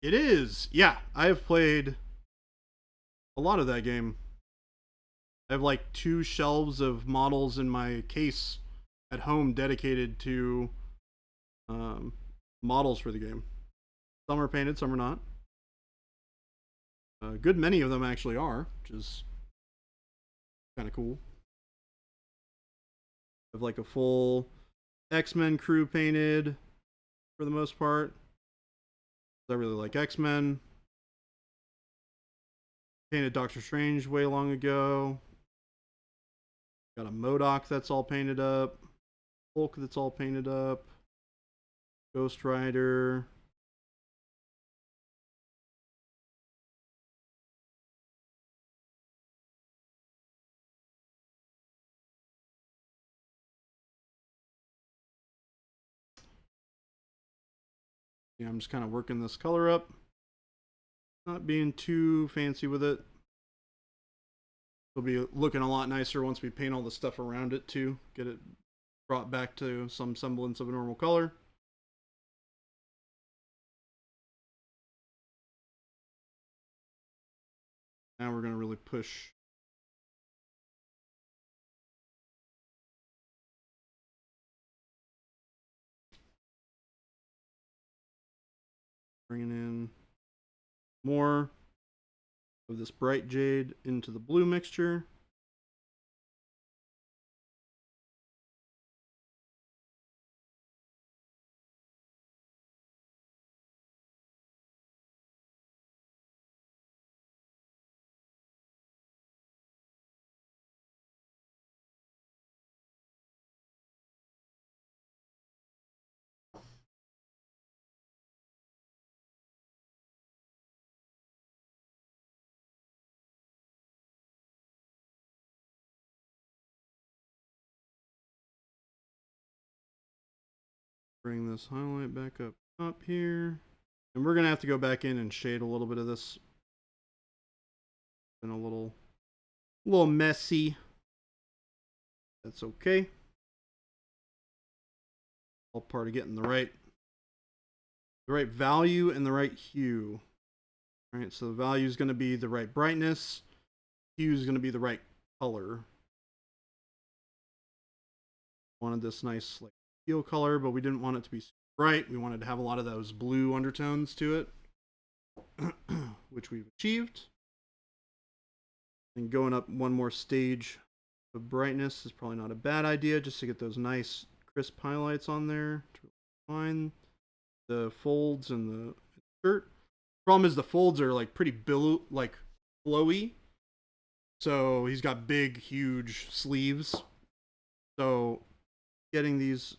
A: It is. Yeah, I have played a lot of that game. I have like 2 shelves of models in my case at home dedicated to models for the game. Some are painted, some are not. A good many of them actually are, which is kind of cool. I have like a full X-Men crew painted for the most part. I really like X-Men. Painted Doctor Strange way long ago. Got a MODOK that's all painted up. Hulk that's all painted up. Ghost Rider. Yeah, I'm just kind of working this color up. Not being too fancy with it. It'll be looking a lot nicer once we paint all the stuff around it too. Get it brought back to some semblance of a normal color. Now we're going to really push. Bringing in more of this bright jade into the blue mixture. Bring this highlight back up here. And we're going to have to go back in and shade a little bit of this. Been a little messy. That's okay. All part of getting the right value and the right hue. All right, so the value is going to be the right brightness. Hue is going to be the right color. Wanted this nice like teal color, but we didn't want it to be bright. We wanted to have a lot of those blue undertones to it, which we've achieved. And going up one more stage of brightness is probably not a bad idea, just to get those nice crisp highlights on there to find the folds and the shirt. Problem is the folds are like pretty flowy. So he's got big, huge sleeves. So getting these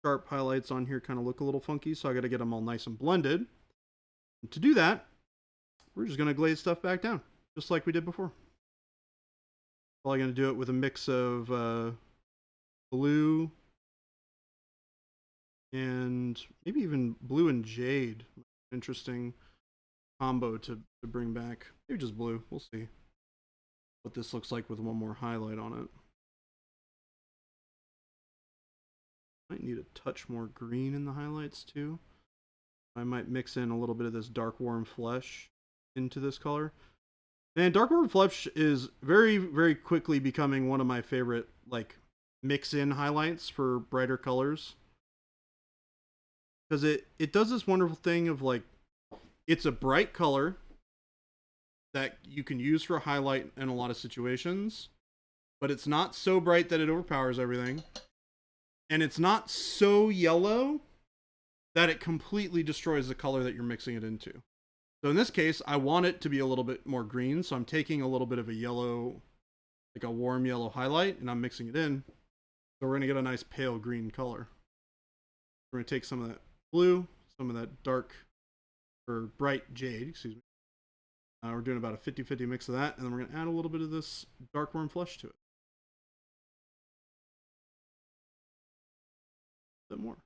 A: sharp highlights on here kind of look a little funky. So I got to get them all nice and blended. And to do that, we're just going to glaze stuff back down, just like we did before. Probably going to do it with a mix of blue and maybe even blue and jade. Interesting combo to bring back. Maybe just blue. We'll see what this looks like with one more highlight on it. Might need a touch more green in the highlights too. I might mix in a little bit of this dark warm flesh into this color. And dark warm flesh is very, very quickly becoming one of my favorite like mix in highlights for brighter colors. Because it does this wonderful thing of like, it's a bright color that you can use for a highlight in a lot of situations, but it's not so bright that it overpowers everything. And it's not so yellow that it completely destroys the color that you're mixing it into. So in this case, I want it to be a little bit more green, so I'm taking a little bit of a yellow, like a warm yellow highlight, and I'm mixing it in. So we're going to get a nice pale green color. We're going to take some of that blue, some of that dark, or bright jade, excuse me. We're doing about a 50-50 mix of that, and then we're going to add a little bit of this dark warm flesh to it. A bit more.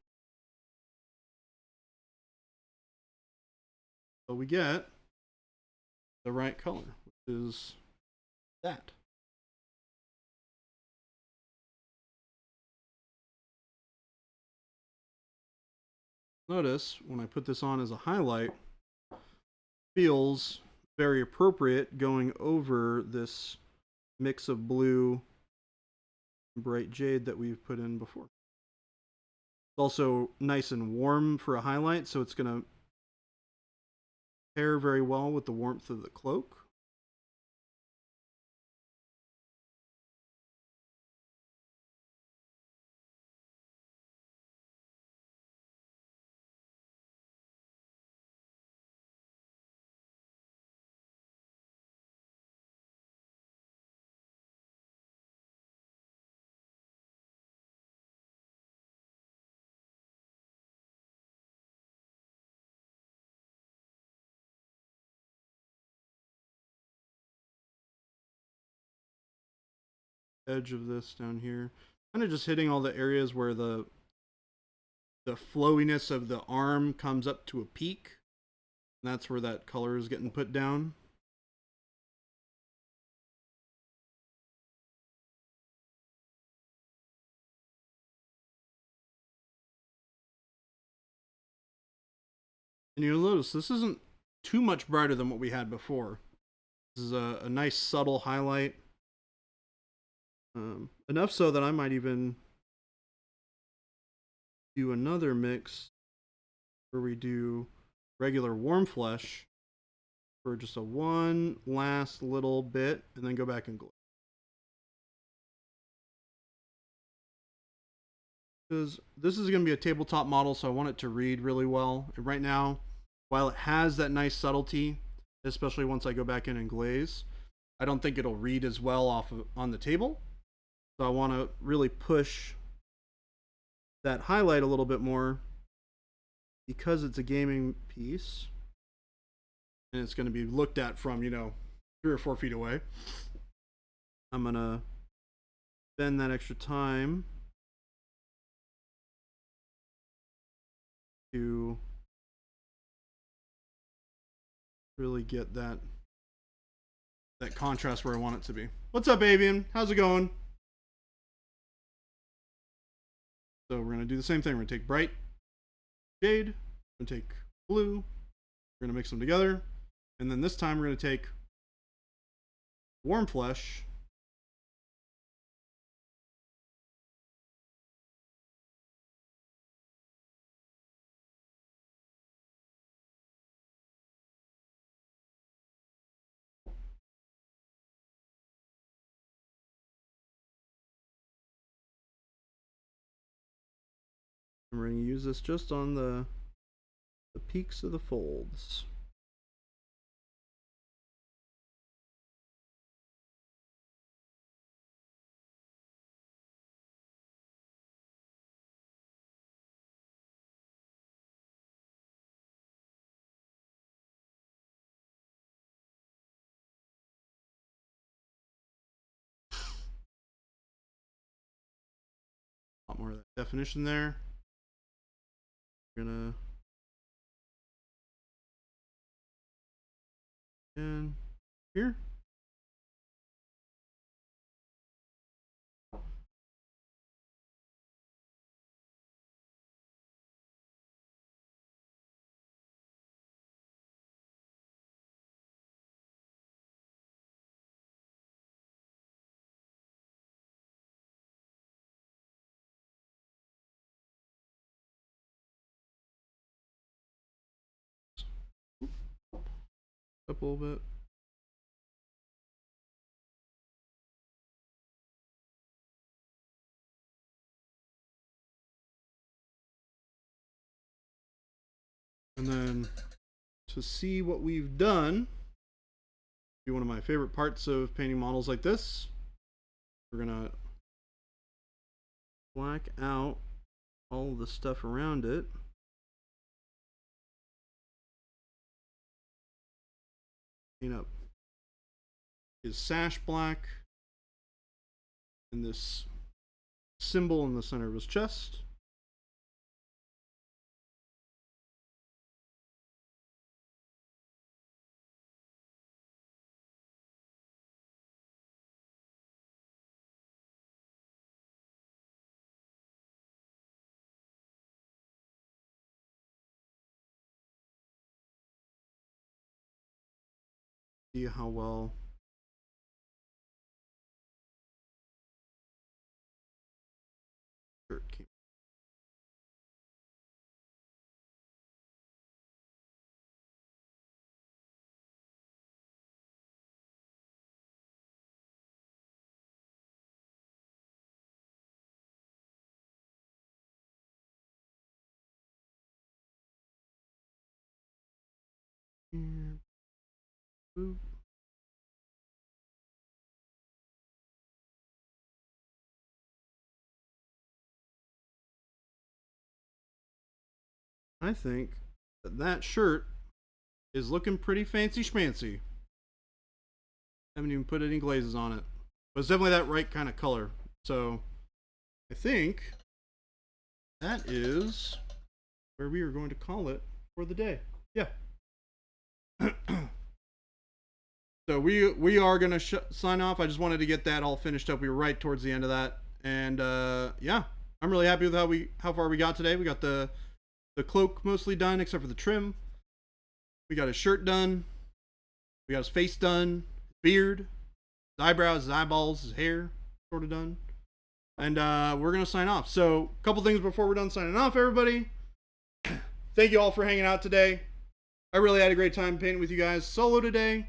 A: So we get the right color, which is that. Notice when I put this on as a highlight, feels very appropriate going over this mix of blue and bright jade that we've put in before. It's also nice and warm for a highlight, so it's going to pair very well with the warmth of the cloak. edge of this down here. Kind of just hitting all the areas where the flowiness of the arm comes up to a peak. And that's where that color is getting put down. And you'll notice this isn't too much brighter than what we had before. This is a nice subtle highlight. Enough so that I might even do another mix where we do regular warm flesh for just a one last little bit and then go back and glaze. Because this is going to be a tabletop model, so I want it to read really well. And right now, while it has that nice subtlety, especially once I go back in and glaze, I don't think it'll read as well on the table. So I want to really push that highlight a little bit more because it's a gaming piece and it's going to be looked at from, 3 or 4 feet away. I'm going to spend that extra time to really get that contrast where I want it to be. What's up, Avian? How's it going? So we're going to do the same thing. We're going to take bright shade, we're going to take blue, we're going to mix them together, and then this time we're going to take warm flesh and we're going to use this just on the peaks of the folds. A lot more of that definition there. We're gonna and here. Up a little bit. And then to see what we've done, be one of my favorite parts of painting models like this. We're gonna black out all the stuff around it. Paint up his sash black and this symbol in the center of his chest. See how well shirt came. Here. Boop. I think that shirt is looking pretty fancy schmancy. Haven't even put any glazes on it, But it's definitely that right kind of color. So I think that is where we are going to call it for the day. Yeah. So we are gonna sign off. I just wanted to get that all finished up. We were right towards the end of that, and yeah, I'm really happy with how far we got today. We got the cloak mostly done, except for the trim. We got his shirt done. We got his face done, his beard, his eyebrows, his eyeballs, his hair sort of done, and we're gonna sign off. So a couple things before we're done signing off, everybody. Thank you all for hanging out today. I really had a great time painting with you guys solo today.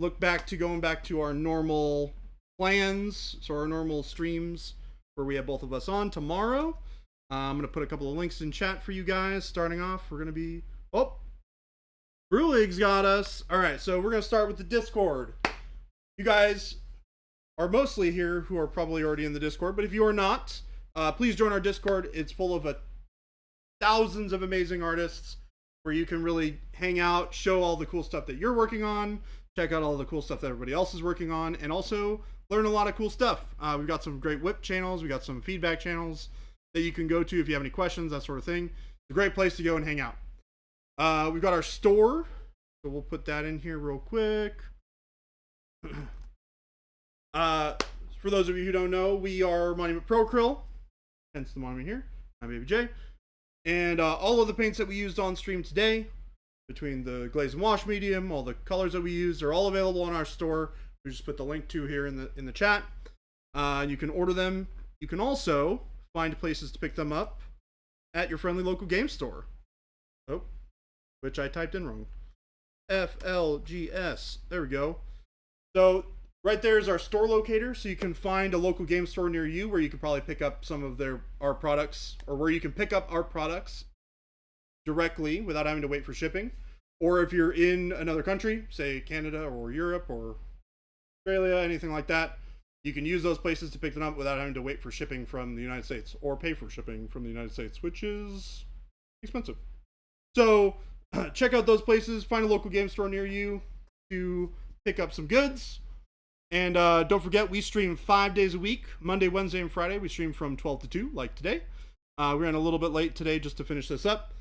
A: Look back to going back to our normal plans, so our normal streams where we have both of us on tomorrow. I'm going to put a couple of links in chat for you guys. Starting off, we're going to be... Oh! Brulig's got us. Alright, so we're going to start with the Discord. You guys are mostly here who are probably already in the Discord, but if you are not, please join our Discord. It's full of thousands of amazing artists where you can really hang out, show all the cool stuff that you're working on, check out all the cool stuff that everybody else is working on, and also learn a lot of cool stuff. We've got some great whip channels. We got some feedback channels that you can go to if you have any questions, that sort of thing. It's a great place to go and hang out. We've got our store, so we'll put that in here real quick. For those of you who don't know, we are Monument Pro Acryl, hence the monument here. I'm Baby J. And all of the paints that we used on stream today, between the glaze and wash medium, all the colors that we used, are all available on our store. We just put the link to here in the chat. You can order them. You can also find places to pick them up at your friendly local game store. Oh, which I typed in wrong. FLGS. There we go. So right there is our store locator, so you can find a local game store near you where you can probably pick up some of our products, or where you can pick up our products directly without having to wait for shipping. Or if you're in another country, say Canada or Europe or Australia, anything like that, you can use those places to pick them up without having to wait for shipping from the United States, or pay for shipping from the United States, which is expensive. So check out those places, find a local game store near you to pick up some goods. And don't forget, we stream 5 days a week, Monday, Wednesday, and Friday. We stream from 12 to 2, like today. We ran a little bit late today just to finish this up.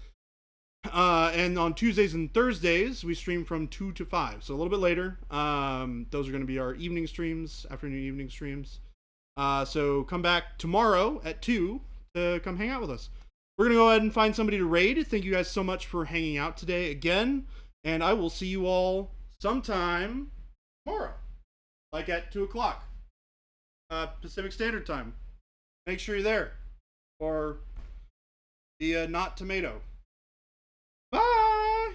A: And on Tuesdays and Thursdays, we stream from 2 to 5, so a little bit later. Those are going to be our evening streams, afternoon evening streams. So come back tomorrow at 2 to come hang out with us. We're going to go ahead and find somebody to raid. Thank you guys so much for hanging out today again, and I will see you all sometime tomorrow, like at 2 o'clock Pacific Standard Time. Make sure you're there, or the not tomato. Bye!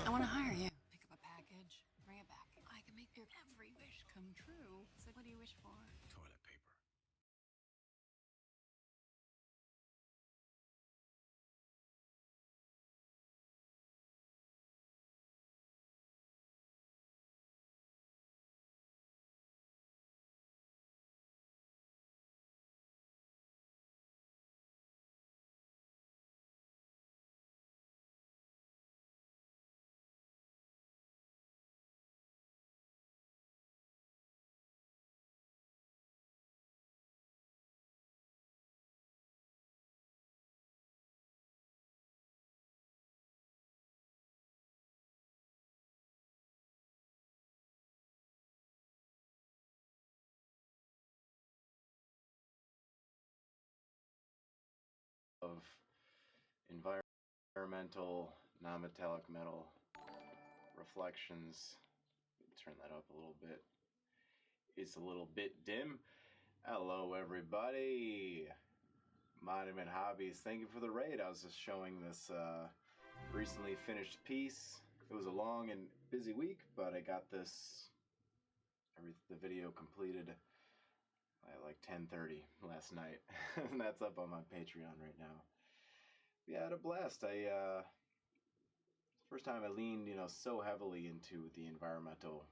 D: I want to hire you. Pick up a package, bring it back. I can make your every wish come true. So what do you wish for?
E: Toilet paper. of environmental non-metallic metal reflections. Turn that up a little bit. It's a little bit dim. Hello everybody. Monument Hobbies, thank you for the raid. I was just showing this recently finished piece. It was a long and busy week, but I got the video completed at like 10:30 last night. And that's up on my Patreon right now. Yeah, I had a blast. First time I leaned, so heavily into the environmental